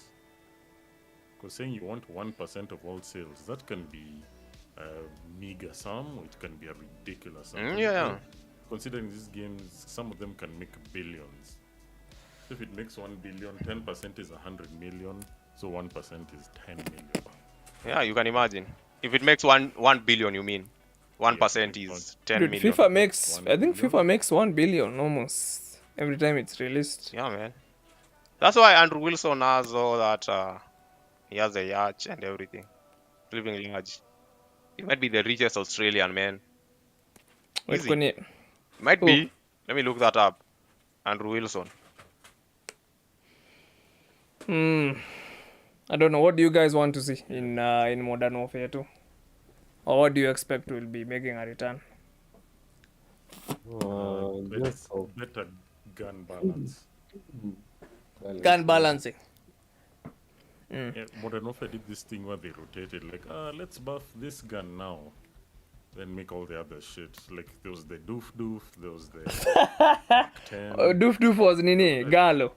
Because saying you want 1% of all sales, that can be a meager sum, or it can be a ridiculous sum. Yeah. Considering these games, some of them can make billions. If it makes 1 billion, 10% is 100 million, so 1% is 10 million. Yeah, you can imagine. If it makes 1 billion, you mean 1% is 10 million. FIFA makes 1 billion almost every time it's released. Yeah, man. That's why Andrew Wilson has all that. He has a yacht and everything. Living large. He might be the richest Australian man. Wait, Might be. Let me look that up. Andrew Wilson. I don't know. What do you guys want to see in Modern Warfare 2? Or what do you expect will be making a return? Better gun balance. Gun balancing. Yeah, Modern Warfare did this thing where they rotated, like, let's buff this gun now, then make all the other shit. Like, there was the doof, there was the 10. Doof was Nini, Gallo.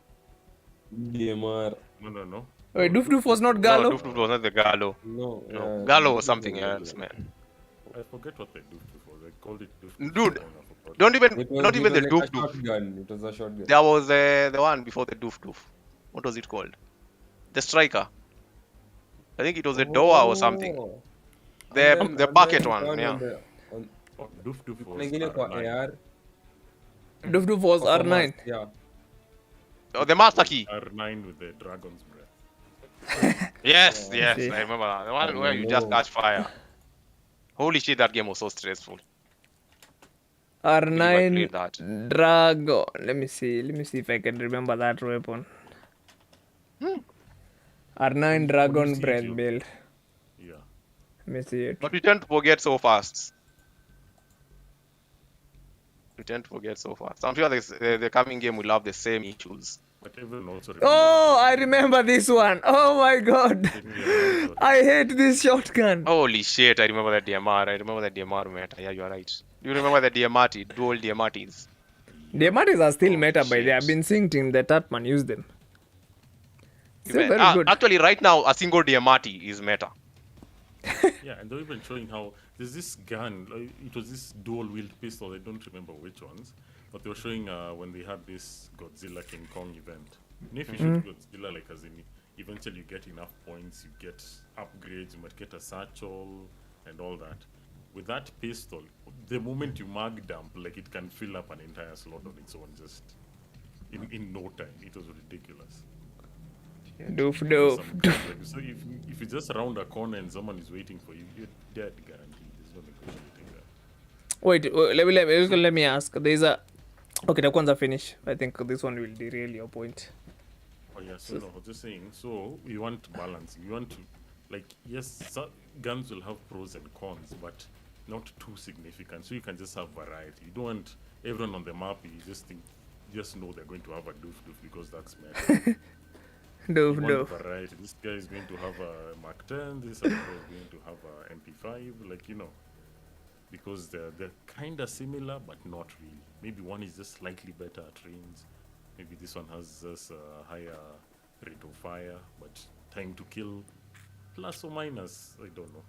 DMR. No. Wait, Doof was not Gallo? No, Doof was not the Gallo. No. Gallo was something else, man. I forget what the doof was. They called it doof. Dude, not even the doof. Shotgun. It was a shotgun. There was the one before the doof. What was it called? The striker. I think it was the Doa or something. The bucket one, yeah. Doof was Pengine kwa R9. AR. Doof was R9. Yeah. Oh, the master key. R9 with the dragon's breath. Yes, see. I remember that. The one where you just catch fire. Holy shit, that game was so stressful. R9 that. Dragon. Let me see if I can remember that weapon. R9 Dragon see Breath it, build. Yeah. Let me see it. But we tend to forget so fast. I'm sure the coming game will have the same issues. But everyone also remember. Oh, I remember this one. Oh my god. I hate this shotgun. Holy shit, I remember that DMR meta. Yeah, you are right. Do you remember the DMRT, dual DMRTs? Diamantes are still meta by the way. I've been seeing Team the Tatman use them. Still very good. Actually, right now, a single Diamati is meta. Yeah, and they're even showing how there's this gun. It was this dual-wield pistol. I don't remember which ones, but they were showing when they had this Godzilla King Kong event. And if you shoot Godzilla, like as in, eventually you get enough points, you get upgrades, you might get a satchel and all that. With that pistol, the moment you mag dump, like it can fill up an entire slot on its own just in no time. It was ridiculous. Doof. Like, so if you just round a corner and someone is waiting for you, you're dead, guaranteed. There's no negotiating that. Wait, let me ask. There's a... Okay, the one's finish. I think this one will derail your point. Oh yeah, so no, I was just saying, so we want balancing. We want to, like, yes, guns will have pros and cons, but not too significant. So you can just have variety. You don't want everyone on the map, you just know they're going to have a doof because that's meta. Doof. Variety. This guy is going to have a Mark 10, this other guy is going to have a MP5, like, because they're kind of similar, but not really. Maybe one is just slightly better at range. Maybe this one has just a higher rate of fire, but time to kill plus or minus, I don't know.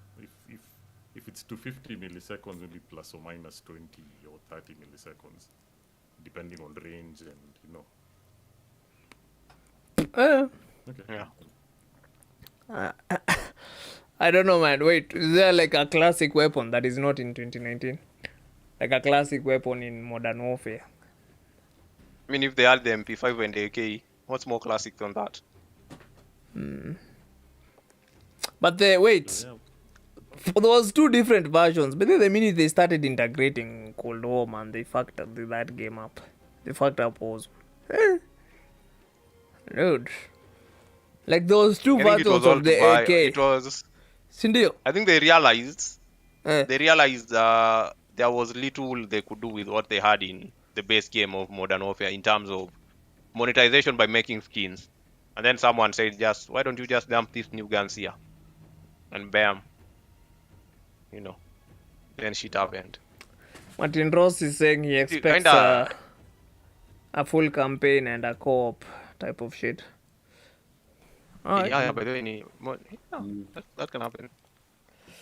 If it's to 50 milliseconds, maybe plus or minus 20 or 30 milliseconds, depending on range and, Okay. Yeah. I don't know, man. Wait, is there like a classic weapon that is not in 2019? Like a classic weapon in Modern Warfare? I mean, if they had the MP5 and the AK, what's more classic than that? But there was two different versions. But then the minute they started integrating Cold War, man, they fucked up that game up. They fucked up Warzone. Dude. Like those two versions of the AK. It was... Sindio. I think they realized there was little they could do with what they had in the base game of Modern Warfare in terms of monetization by making skins. And then someone said, why don't you just dump these new guns here? And bam. Then shit happened. Martin Ross is saying he expects a full campaign and a co-op type of shit. Yeah, by the way, that can happen.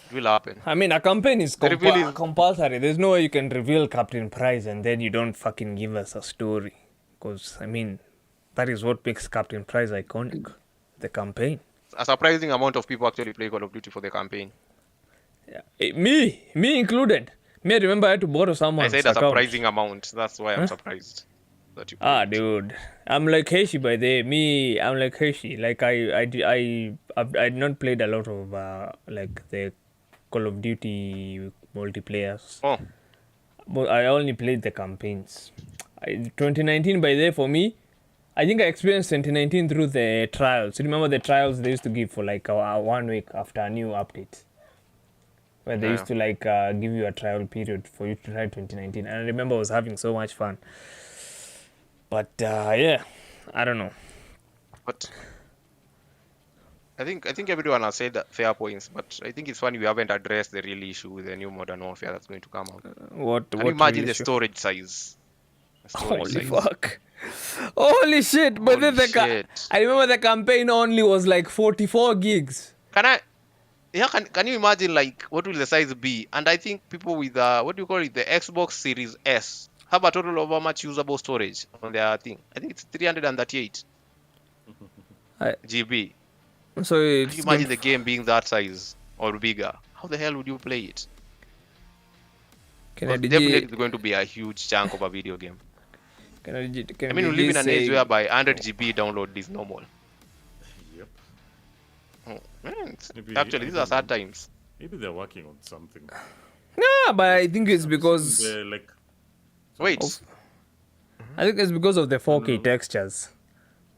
It will happen. I mean, a campaign is compulsory. There's no way you can reveal Captain Price and then you don't fucking give us a story. Because, I mean, that is what makes Captain Price iconic. The campaign. A surprising amount of people actually play Call of Duty for the campaign. Yeah. Me included. I remember I had to borrow someone's account. I said a surprising amount. That's why I'm surprised. Dude, I'm like Hershey by the I'm like Hershey. Like I've not played a lot of like the Call of Duty multiplayers. Oh, but I only played the campaigns. 2019 by the for me, I think I experienced 2019 through the trials. Remember the trials they used to give for like 1 week after a new update, where they used to like give you a trial period for you to try 2019. And I remember I was having so much fun. But I don't know. But I think everyone has said fair points, but I think it's funny we haven't addressed the real issue with the new Modern Warfare that's going to come out. Can you imagine the storage size? Holy fuck. Holy shit. But then I remember the campaign only was like 44 gigs. Can you imagine like what will the size be? And I think people with the Xbox Series S have a total of how much usable storage on their thing. I think it's 338 GB. So can you imagine the game being that size or bigger? How the hell would you play it? Definitely going to be a huge chunk of a video game. We live in an age whereby 100 GB download is normal. Yep. Actually, these are sad times. Maybe they're working on something. Yeah, but I think it's because... They're like... Wait. I think it's because of the 4K textures.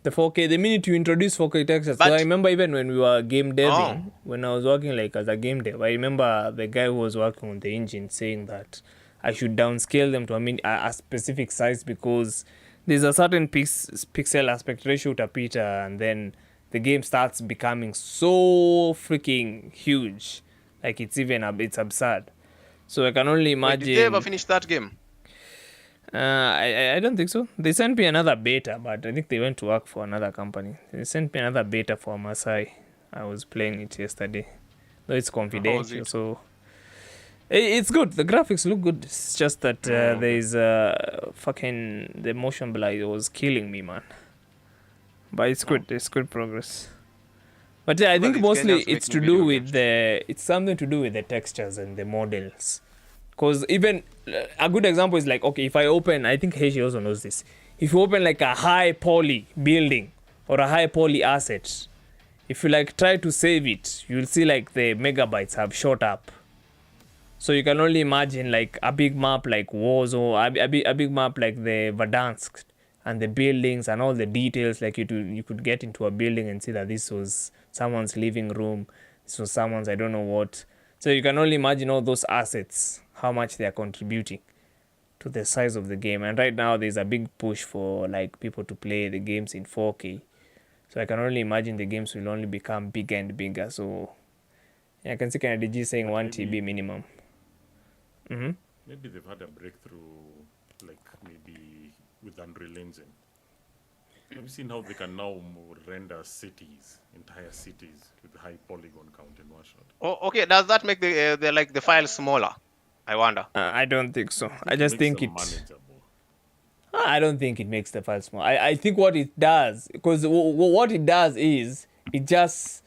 The 4K, the minute you introduce 4K textures. So I remember even when we were game deving, when I was working like as a game dev, I remember the guy who was working on the engine saying that I should downscale them to a specific size because there's a certain pixel aspect ratio to Peter, and then the game starts becoming so freaking huge. Like it's absurd. So I can only imagine... Did they ever finish that game? I don't think so. They sent me another beta, but I think they went to work for another company. They sent me another beta for Masai. I was playing it yesterday. Though it's confidential, it? so... It's good. The graphics look good. It's just that there's fucking... The motion blur was killing me, man. But it's good. It's good progress. But yeah, I think these mostly Kenyans it's to making do video with games. it's something to do with the textures and the models. Because even a good example is like, okay, if I open, I think Heishi also knows this. If you open like a high poly building or a high poly asset, if you like try to save it, you'll see like the megabytes have shot up. So you can only imagine like a big map like Warzone, a big map like the Verdansk and the buildings and all the details. Like you could get into a building and see that this was someone's living room, this was someone's I don't know what. So you can only imagine all those assets, how much they are contributing to the size of the game. And right now there's a big push for like people to play the games in 4K. So I can only imagine the games will only become bigger and bigger. So yeah, I can see Kennedy G saying 1 TB minimum. Maybe they've had a breakthrough, like maybe with Unreal Engine. Have you seen how they can now render cities, entire cities, with high polygon count in one shot? Oh, okay. Does that make the file smaller? I wonder. I don't think so. I just think it. Manageable. I don't think it makes the file small. I think what it does, because what it does is it just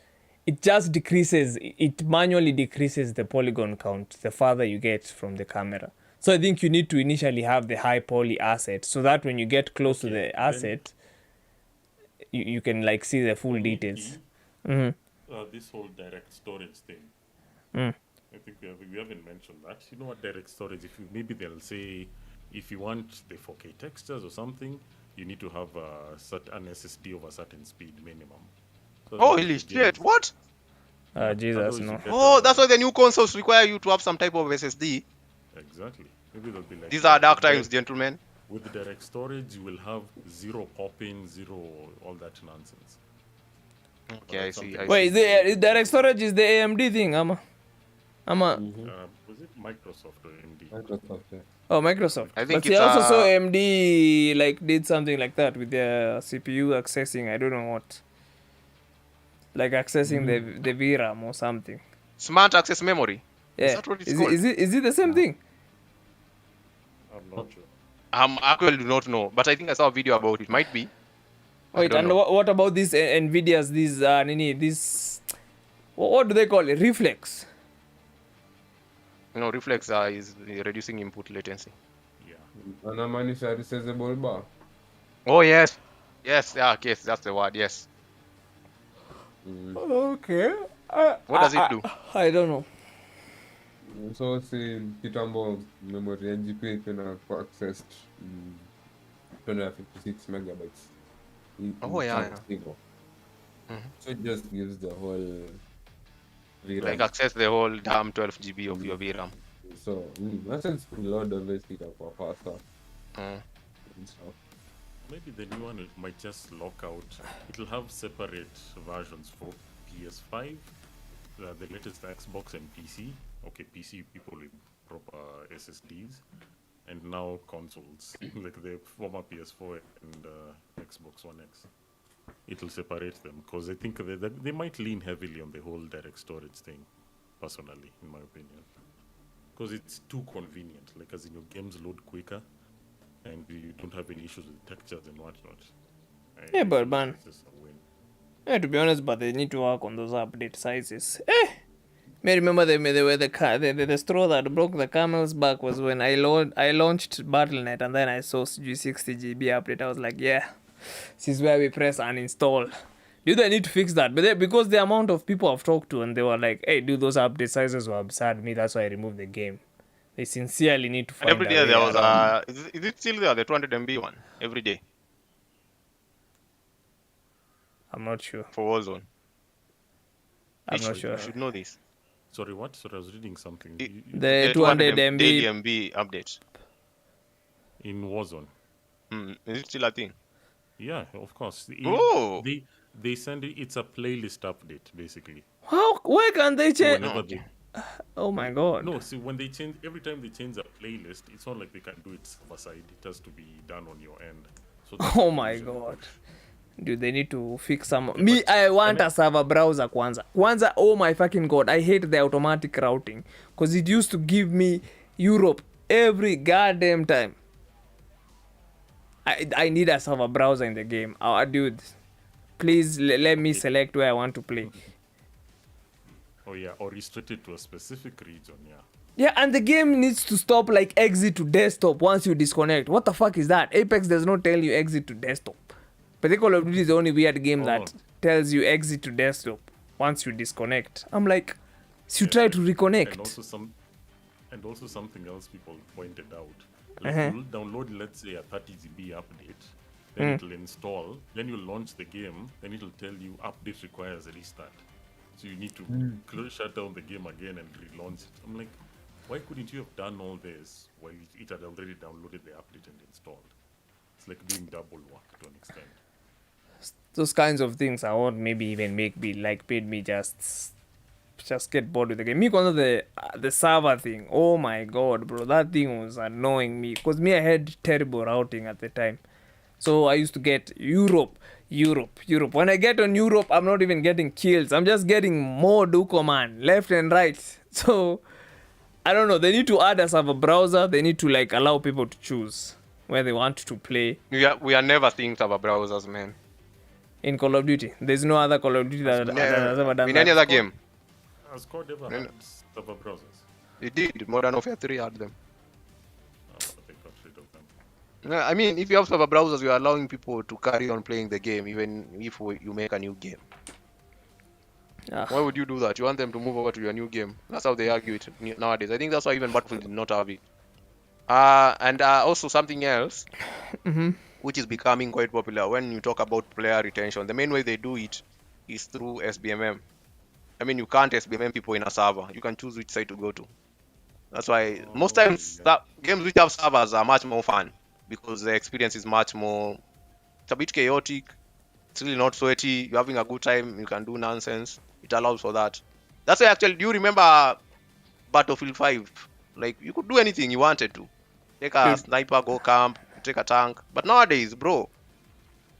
decreases. It manually decreases the polygon count the farther you get from the camera. So I think you need to initially have the high poly asset so that when you get close to the asset, you can like see the full details. This whole direct storage thing. I think we haven't mentioned that. You know what direct storage? Maybe they'll say if you want the 4K textures or something, you need to have an SSD of a certain speed minimum. So Holy shit! What? Jesus, no. Oh, that's why the new consoles require you to have some type of SSD. Exactly. Maybe they'll be like, These are dark times, gentlemen. with the direct storage, you will have zero popping, zero all that nonsense. Okay, I see. Wait, the direct storage is the AMD thing, Ama. Was it Microsoft or AMD? Microsoft, yeah. Oh, Microsoft. I think but it's I also saw AMD like did something like that with their CPU accessing. I don't know what. Like accessing the VRAM or something. Smart access memory. Yeah. Is that what it's called? Is it the same thing? I'm not sure. I actually do not know, but I think I saw a video about it. Might be. Wait, don't and know. what about these Nvidia's these what do they call it? Reflex. Reflex is reducing input latency. Yeah. And a manufacturable bar. Oh yes, yes, that's the word. Yes. Okay. What does it do? I don't know. So see kitambo memory GPU can access 256 megabytes. Oh, yeah. Single. So it just gives the whole VRAM. Like access the whole damn 12 GB of your VRAM. So that's a lot of it for faster Mm. and stuff. Maybe the new one might just lock out. It'll have separate versions for PS5, the latest Xbox and PC. Okay, PC people with proper SSDs, and now consoles like the former PS4 and Xbox One X. It'll separate them because I think they might lean heavily on the whole direct storage thing, personally, in my opinion. Because it's too convenient, like as in your games load quicker, and you don't have any issues with textures and whatnot. Yeah, but man, It's just a win. yeah, to be honest, but they need to work on those update sizes. May remember the straw that broke the camel's back was when I launched Battle.net and then I saw G60 GB update. I was like, yeah, this is where we press uninstall. Do they need to fix that? But because the amount of people I've talked to and they were like, hey, dude, those update sizes were absurd. Me, that's why I removed the game. They sincerely need to And find every a day way there was around. is it still there, the 200 MB one? Every day I'm not sure. for Warzone. I'm not sure. You should know this. Sorry, what? Sorry, I was reading something. The 200 MB. daily MB update. In Warzone. Is it still a thing? Yeah, of course. Oh! They send it. It's a playlist update, basically. Why can't they change? Whenever okay. Oh my god. No, see, when they change, every time they change a playlist, it's not like they can do it server side. It has to be done on your end. So that's Oh the my reason. god. Dude, they need to fix some. Me, I want a server browser kwanza. Kwanza, oh my fucking god. I hate the automatic routing. Because it used to give me Europe every goddamn time. I need a server browser in the game. Dude, please let me select where I want to play. Oh yeah, or restrict it to a specific region, yeah. Yeah, and the game needs to stop like exit to desktop once you disconnect. What the fuck is that? Apex does not tell you exit to desktop. But the Call of Duty is the only weird game that tells you exit to desktop once you disconnect. I'm like, so you try to reconnect. And also something else people pointed out. Like you'll download, let's say, a 30 GB update, then it'll install, then you launch the game, then it'll tell you update requires a restart. So you need to shut down the game again and relaunch it. I'm like, why couldn't you have done all this while it had already downloaded the update and installed? It's like doing double work to an extent. Those kinds of things are what maybe even made me just get bored with the game. Me, because of the server thing. Oh my god, bro, that thing was annoying me. Because me, I had terrible routing at the time. So I used to get Europe. When I get on Europe, I'm not even getting kills. I'm just getting more Duko, man, left and right. So I don't know. They need to add a server browser. They need to like allow people to choose where they want to play. We are never seeing server browsers, man. In Call of Duty, there's no other Call of Duty that has ever done in that. any other game. Has COD ever had server browsers? It did. Modern Warfare 3 had them. But they got rid of them. Yeah, I mean, if you have server browsers, you are allowing people to carry on playing the game even if you make a new game. Why would you do that? You want them to move over to your new game. That's how they argue it nowadays. I think that's why even Battlefield did not have it. And also something else, which is becoming quite popular when you talk about player retention. The main way they do it is through SBMM. I mean, you can't SBMM people in a server. You can choose which side to go to. That's why most times games which have servers are much more fun because the experience is much more. It's a bit chaotic. It's really not sweaty. You're having a good time. You can do nonsense. It allows for that. That's why actually, do you remember Battlefield 5? Like, you could do anything you wanted to. Take a sniper, go camp, take a tank. But nowadays, bro,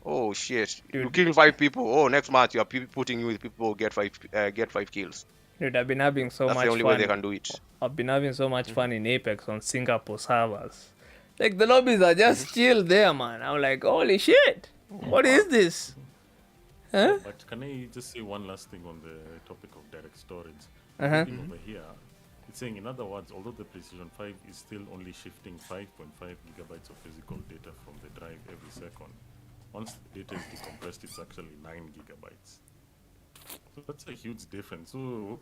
oh shit, you kill 5 people. Oh, next match you are putting you with people who get 5 kills. Dude, I've been having so much fun. That's the only way they can do it. I've been having so much fun in Apex on Singapore servers. Like, the lobbies are just chill there, man. I'm like, holy shit, what is this? Huh? But can I just say one last thing on the topic of direct storage? Over here, it's saying, in other words, although the PlayStation 5 is still only shifting 5.5 gigabytes of physical data from the drive every second, once the data is decompressed, it's actually 9 gigabytes. So that's a huge difference. So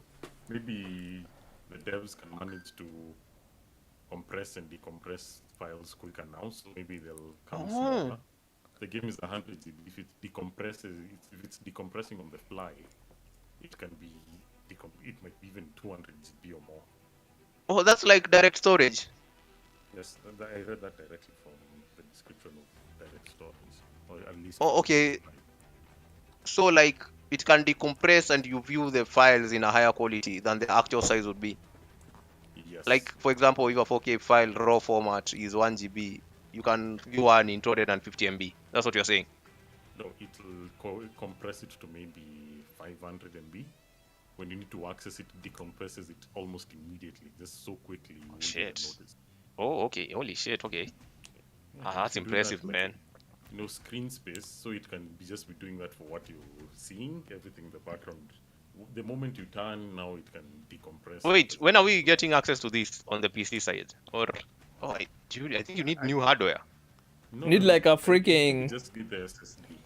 maybe the devs can manage to compress and decompress files quicker now, so maybe they'll come smaller. The game is 100 GB. If it decompresses, if it's decompressing on the fly, it can be, it might be even 200 GB or more. Oh, that's like direct storage. Yes, I read that directly from the description of direct storage, or at least. Oh, okay. So like it can decompress and you view the files in a higher quality than the actual size would be. Yes. Like for example, if a 4K file raw format is 1 GB, you can view one in 250 MB. That's what you're saying. No, it'll compress it to maybe 500 MB. When you need to access it, decompresses it almost immediately, just so quickly. You won't even notice. Oh, okay. Holy shit. Okay. Yeah, that's impressive, man. You know, screen space, so it can just be doing that for what you're seeing, everything in the background. The moment you turn, now it can decompress. Wait, when are we getting access to this on the PC side? Or I think you need new hardware. You need like a freaking. You just need the SSD.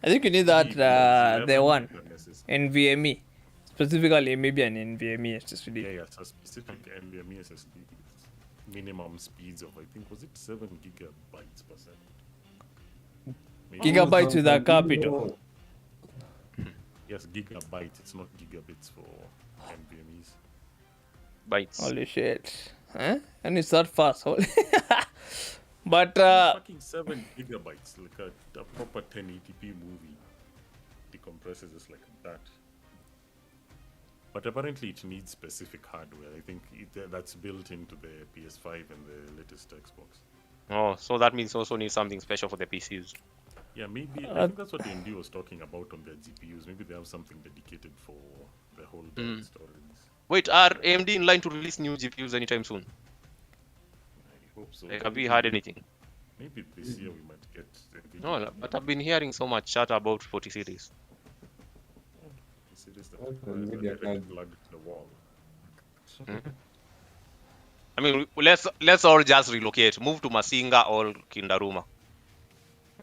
I think you need that the one NVMe, specifically maybe an NVMe SSD. Yeah, so specific NVMe SSD. Minimum speeds of, I think, was it 7 gigabytes per second? Maybe. Gigabytes with a capital. Yes, gigabytes. It's not gigabits for NVMEs. Bytes. Holy shit. Huh? And it's that fast. But fucking 7 gigabytes, like a proper 1080p movie decompresses just like that. But apparently it needs specific hardware. I think that's built into the PS5 and the latest Xbox. Oh, so that means also need something special for the PCs. Yeah, maybe. I think that's what AMD was talking about on their GPUs. Maybe they have something dedicated for the whole storage. Wait, are AMD in line to release new GPUs anytime soon? I hope so. Like, have we heard anything? Maybe this year we might get. No, but I've been hearing so much chat about 40 series. Series that Nvidia card. plugged to the wall. I mean, let's all just relocate, move to Masinga or Kindaruma.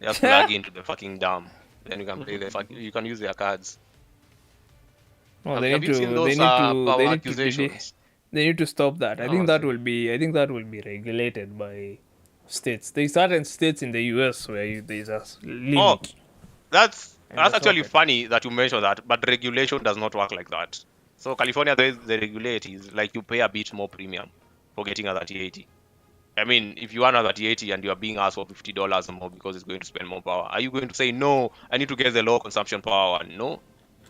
Just plug into the fucking dam. Then you can play you can use their cards. Oh, Have they you need to. seen They those need to. power They need to. accusations? They need to stop that. I Oh, think that okay. will be. I think that will be regulated by states. There are certain states in the US where there's a limit. Oh, that's that's actually okay. funny that you mention that, but regulation does not work like that. So California, the way they regulate is like you pay a bit more premium for getting a 3080. I mean, if you want a 3080 and you are being asked for $50 more because it's going to spend more power, are you going to say no? I need to get the low consumption power one? No,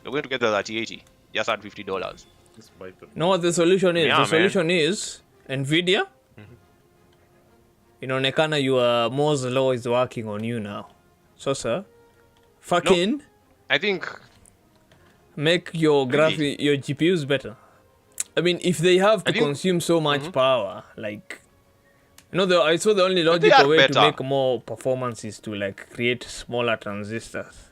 you're going to get the 3080. Just add $50. Just buy the No, what the solution is. Yeah, The man. solution is Nvidia. Inaonekana your Moore's law is working on you now. So, sir, fucking I think make your your GPUs better. I mean, if they have to I think- consume so much power, like, I saw the only they logical are way to better. make more performance is to like create smaller transistors.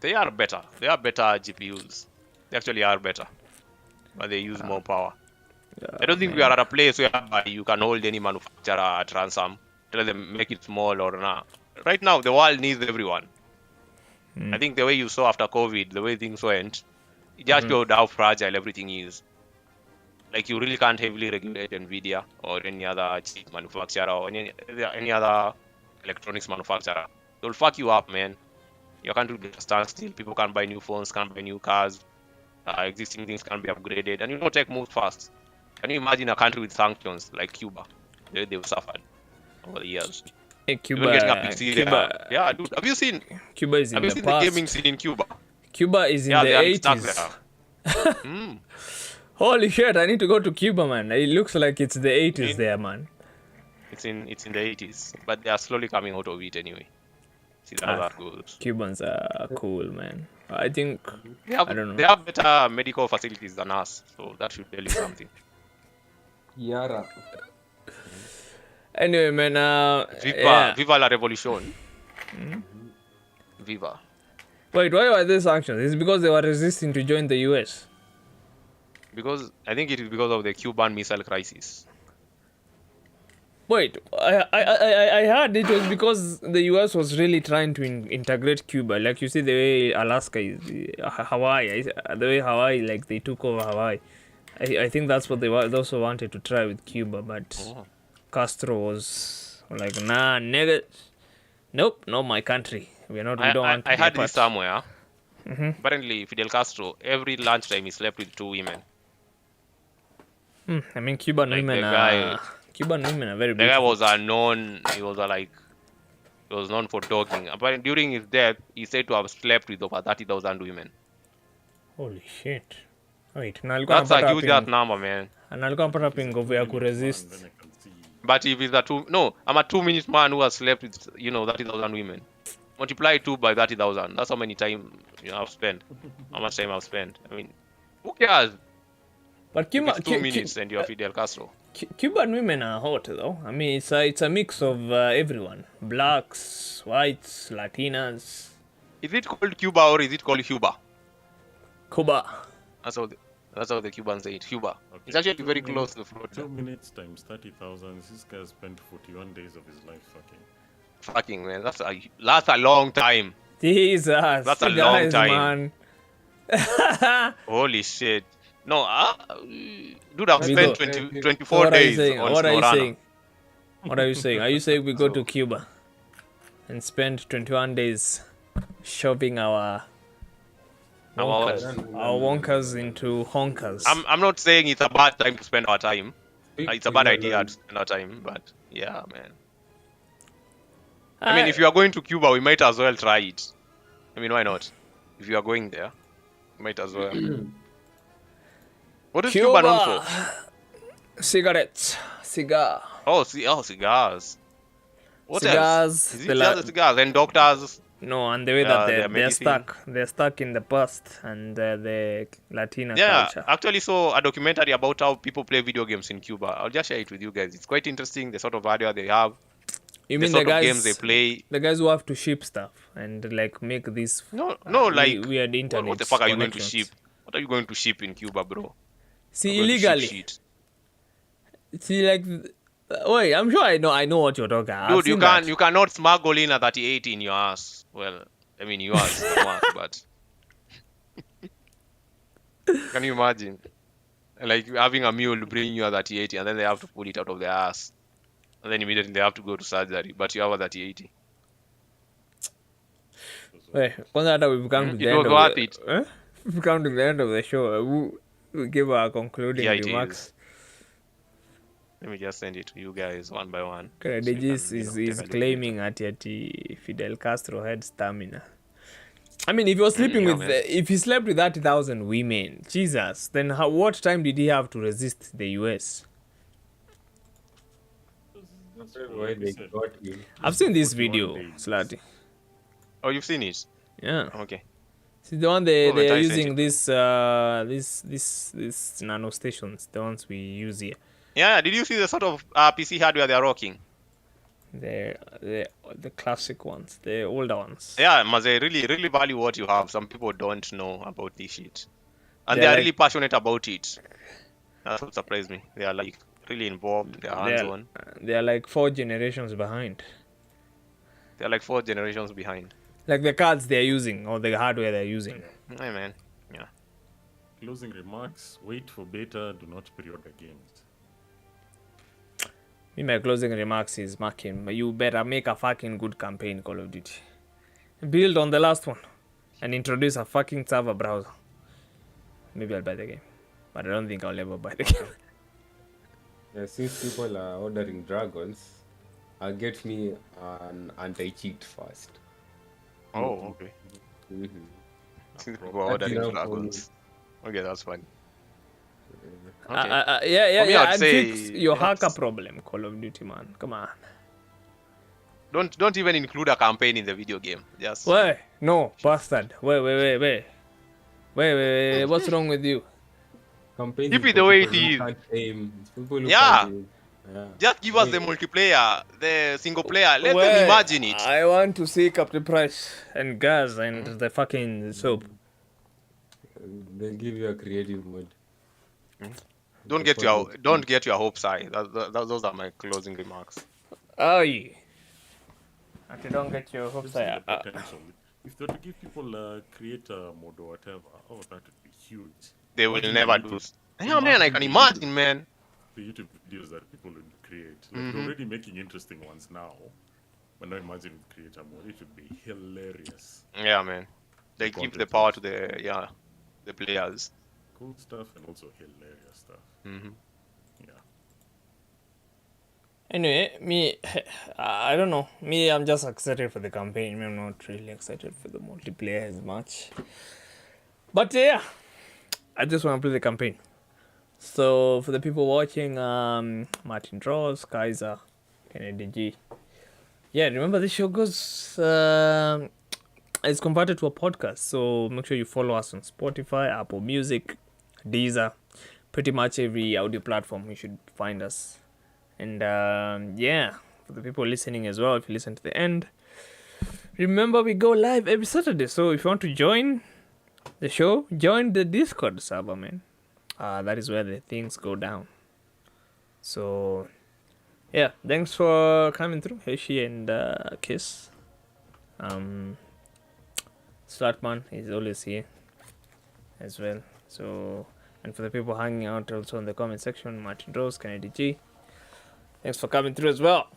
they are better. They are better GPUs. They actually are better, but they use more power. I don't think we are at a place where you can hold any manufacturer at ransom, tell them make it small or not. Right now, the world needs everyone. I think the way you saw after COVID, the way things went, it just showed how fragile everything is. Like, you really can't heavily regulate Nvidia or any other chip manufacturer or any other electronics manufacturer. They'll fuck you up, man. Your country will stand still. People can't buy new phones, can't buy new cars. Existing things can be upgraded, and tech moves fast. Can you imagine a country with sanctions like Cuba? They've suffered over the years. Hey, Even getting a PC Cuba, there. Yeah, dude. Have you seen Cuba is in the the past. gaming scene in Cuba? Cuba is in Yeah, they the are stuck 80s. there. Holy shit! I need to go to Cuba, man. It looks like it's the 80s there, man. It's in the 80s, but they are slowly coming out of it anyway. See how that goes. Cubans are cool, man. I think They have, I don't know. They have better medical facilities than us, so that should tell you something. Yara. Anyway, man. Viva la revolution. Viva. Wait, why were there sanctions? It's because they were resisting to join the US. Because I think it is because of the Cuban Missile Crisis. Wait, I heard it was because the US was really trying to integrate Cuba. Like you see the way Alaska is, Hawaii, the way Hawaii, like they took over Hawaii. I think that's what they also wanted to try with Cuba, but Castro was like, nah, nigga, nope, not my country. We don't want to I be heard a part. this somewhere. Apparently, Fidel Castro, every lunchtime he slept with 2 women. I mean, Cuban Like women the are guy- Cuban women are very The guy beautiful. was known. He was known for dogging. Apparently, during his death, he said to have slept with over 30,000 women. Holy shit. Wait, nalikuwa That's a napata huge wapi- ass number, man. nalikuwa napata wapi nguvu ya kuresist. then I can see. But if it's I'm a 2-minute man who has slept with 30,000 women. Multiply 2 by 30,000. That's how many time I've spent. How much time I've spent. I mean, who cares? But If Cuba, it's 2 minutes and you're Fidel Castro. Cuban women are hot though. I mean, it's a mix of everyone: blacks, whites, Latinas. Is it called Cuba or is it called Cuba? Cuba. That's how the Cubans say it. Cuba. Okay. It's actually very close to Florida. 2 minutes times 30,000. This guy spent 41 days of his life fucking. Fucking man, that's a long time. Jesus, That's a you long guys, time. man. Holy shit. No, dude, I've Vito, spent so 24 What are you days saying? on What are you Snorana. saying? What are you saying? Are you saying we go to Cuba and spend 21 days shopping our wonkas into honkers? I'm not saying it's a bad time to spend our time. It's a bad idea to spend our time, but yeah, man. I mean, if you are going to Cuba, we might as well try it. I mean, why not? If you are going there, might as well. What is Cuba known for? Cigarettes. Cigar. Oh, cigars. What Cigars, else? Is it just the cigars and doctors? No, and the way that they're medicine. stuck in the past and the Latina Yeah, culture. actually saw a documentary about how people play video games in Cuba. I'll just share it with you guys. It's quite interesting, the sort of hardware they have. You mean the guys, games they play? The guys who have to ship stuff and like make this like weird internet. What the fuck are you going to ship? What are you going to ship in Cuba, bro? See, illegally. See, like, wait, I'm sure I know what you're talking about. Dude, you cannot smuggle in a 38 in your ass. Well, I mean yours, but can you imagine? Like having a mule bring you a 38 and then they have to pull it out of their ass. And then immediately they have to go to surgery, but you have a 3080. Wait, we've come to the end of it. We've come to the end of the show. We'll give our concluding remarks. Let me just send it to you guys one by one. Digis is claiming at Fidel Castro had stamina. I mean, if you're sleeping if he slept with 30,000 women, Jesus, then what time did he have to resist the US? I've seen this video, Slati. Oh, you've seen it? Yeah. Okay. See the one they are using this nano stations, the ones we use here. Yeah, did you see the sort of PC hardware they're rocking? The classic ones, the older ones. Yeah, must they really value what you have. Some people don't know about this shit. And they are really passionate about it. That's what surprised me. They are like really involved, they're hands-on. They are like 4 generations behind. They're like 4 generations behind. Like the cards they're using or the hardware they're using. Hey man, yeah. Closing remarks, wait for beta, do not pre-order games. My closing remarks is, Markin, you better make a fucking good campaign, Call of Duty. Build on the last one and introduce a fucking server browser. Maybe I'll buy the game, but I don't think I'll ever buy the game. Yeah, since people are ordering dragons, I'll get me an anti-cheat first. Oh, okay. Since people are ordering dragons. Okay, that's fine. Okay. Yeah. And fix your hacker problem, Call of Duty, man. Come on. Don't even include a campaign in the video game. Just wait, no, bastard. Wait. What's wrong with you? Campaign. Keep it the way it is. Yeah. Just give us the multiplayer, the single player. Let them imagine it. I want to see Captain Price and Gas and the fucking soap. They'll give you a creative mode. Don't get your hopes high. Those are my closing remarks. Oh yeah. Okay, don't get your hopes high. If they were to give people a creator mode or whatever, that would be huge. They will never do. Yeah, man, I can imagine, man. The YouTube videos that people would create. Like they're already making interesting ones now. But now imagine with creator mode, it would be hilarious. Yeah, man. They give the power to the players. Cool stuff and also hilarious stuff. Yeah. Anyway, I don't know. I'm just excited for the campaign. I'm not really excited for the multiplayer as much. But yeah, I just want to play the campaign. So for the people watching, Martin Draws, Kaiser, Kennedy G. Yeah, remember this show goes, it's converted to a podcast. So make sure you follow us on Spotify, Apple Music, Deezer, pretty much every audio platform you should find us. And yeah, for the people listening as well, if you listen to the end, remember we go live every Saturday. So if you want to join the show, join the Discord server, man. That is where the things go down. So yeah, thanks for coming through, Heshi and Kiss. Slatman is always here as well. So, and for the people hanging out also in the comment section, Martin Rose, Kennedy G, thanks for coming through as well.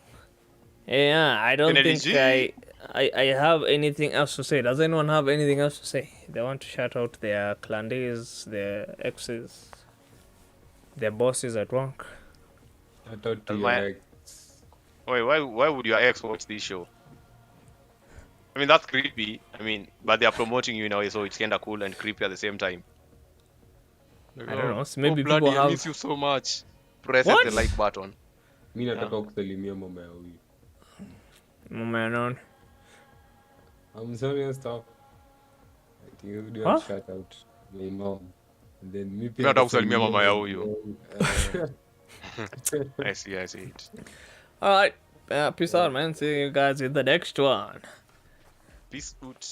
Yeah, I don't Kennedy think I have anything else to say. Does anyone have anything else to say? They want to shout out their clandays, their exes, their bosses at work. Shout out to your ex. Wait, why would your ex watch this show? I mean, that's creepy. I mean, but they are promoting you in a way, so it's kinda cool and creepy at the same time. I don't know. So maybe bloody, people I have. miss you so much. Press What? the like button. Mi nataka kusalimia mama ya huyu. Man on. I'm sorry stop. I think you do a Huh? shout out my mom. And then mi Mi pia nataka kusalimia nitasalimia mama ya mama huyu. yangu. I see it. All right. Peace out, man. See you guys in the next one. Peace out.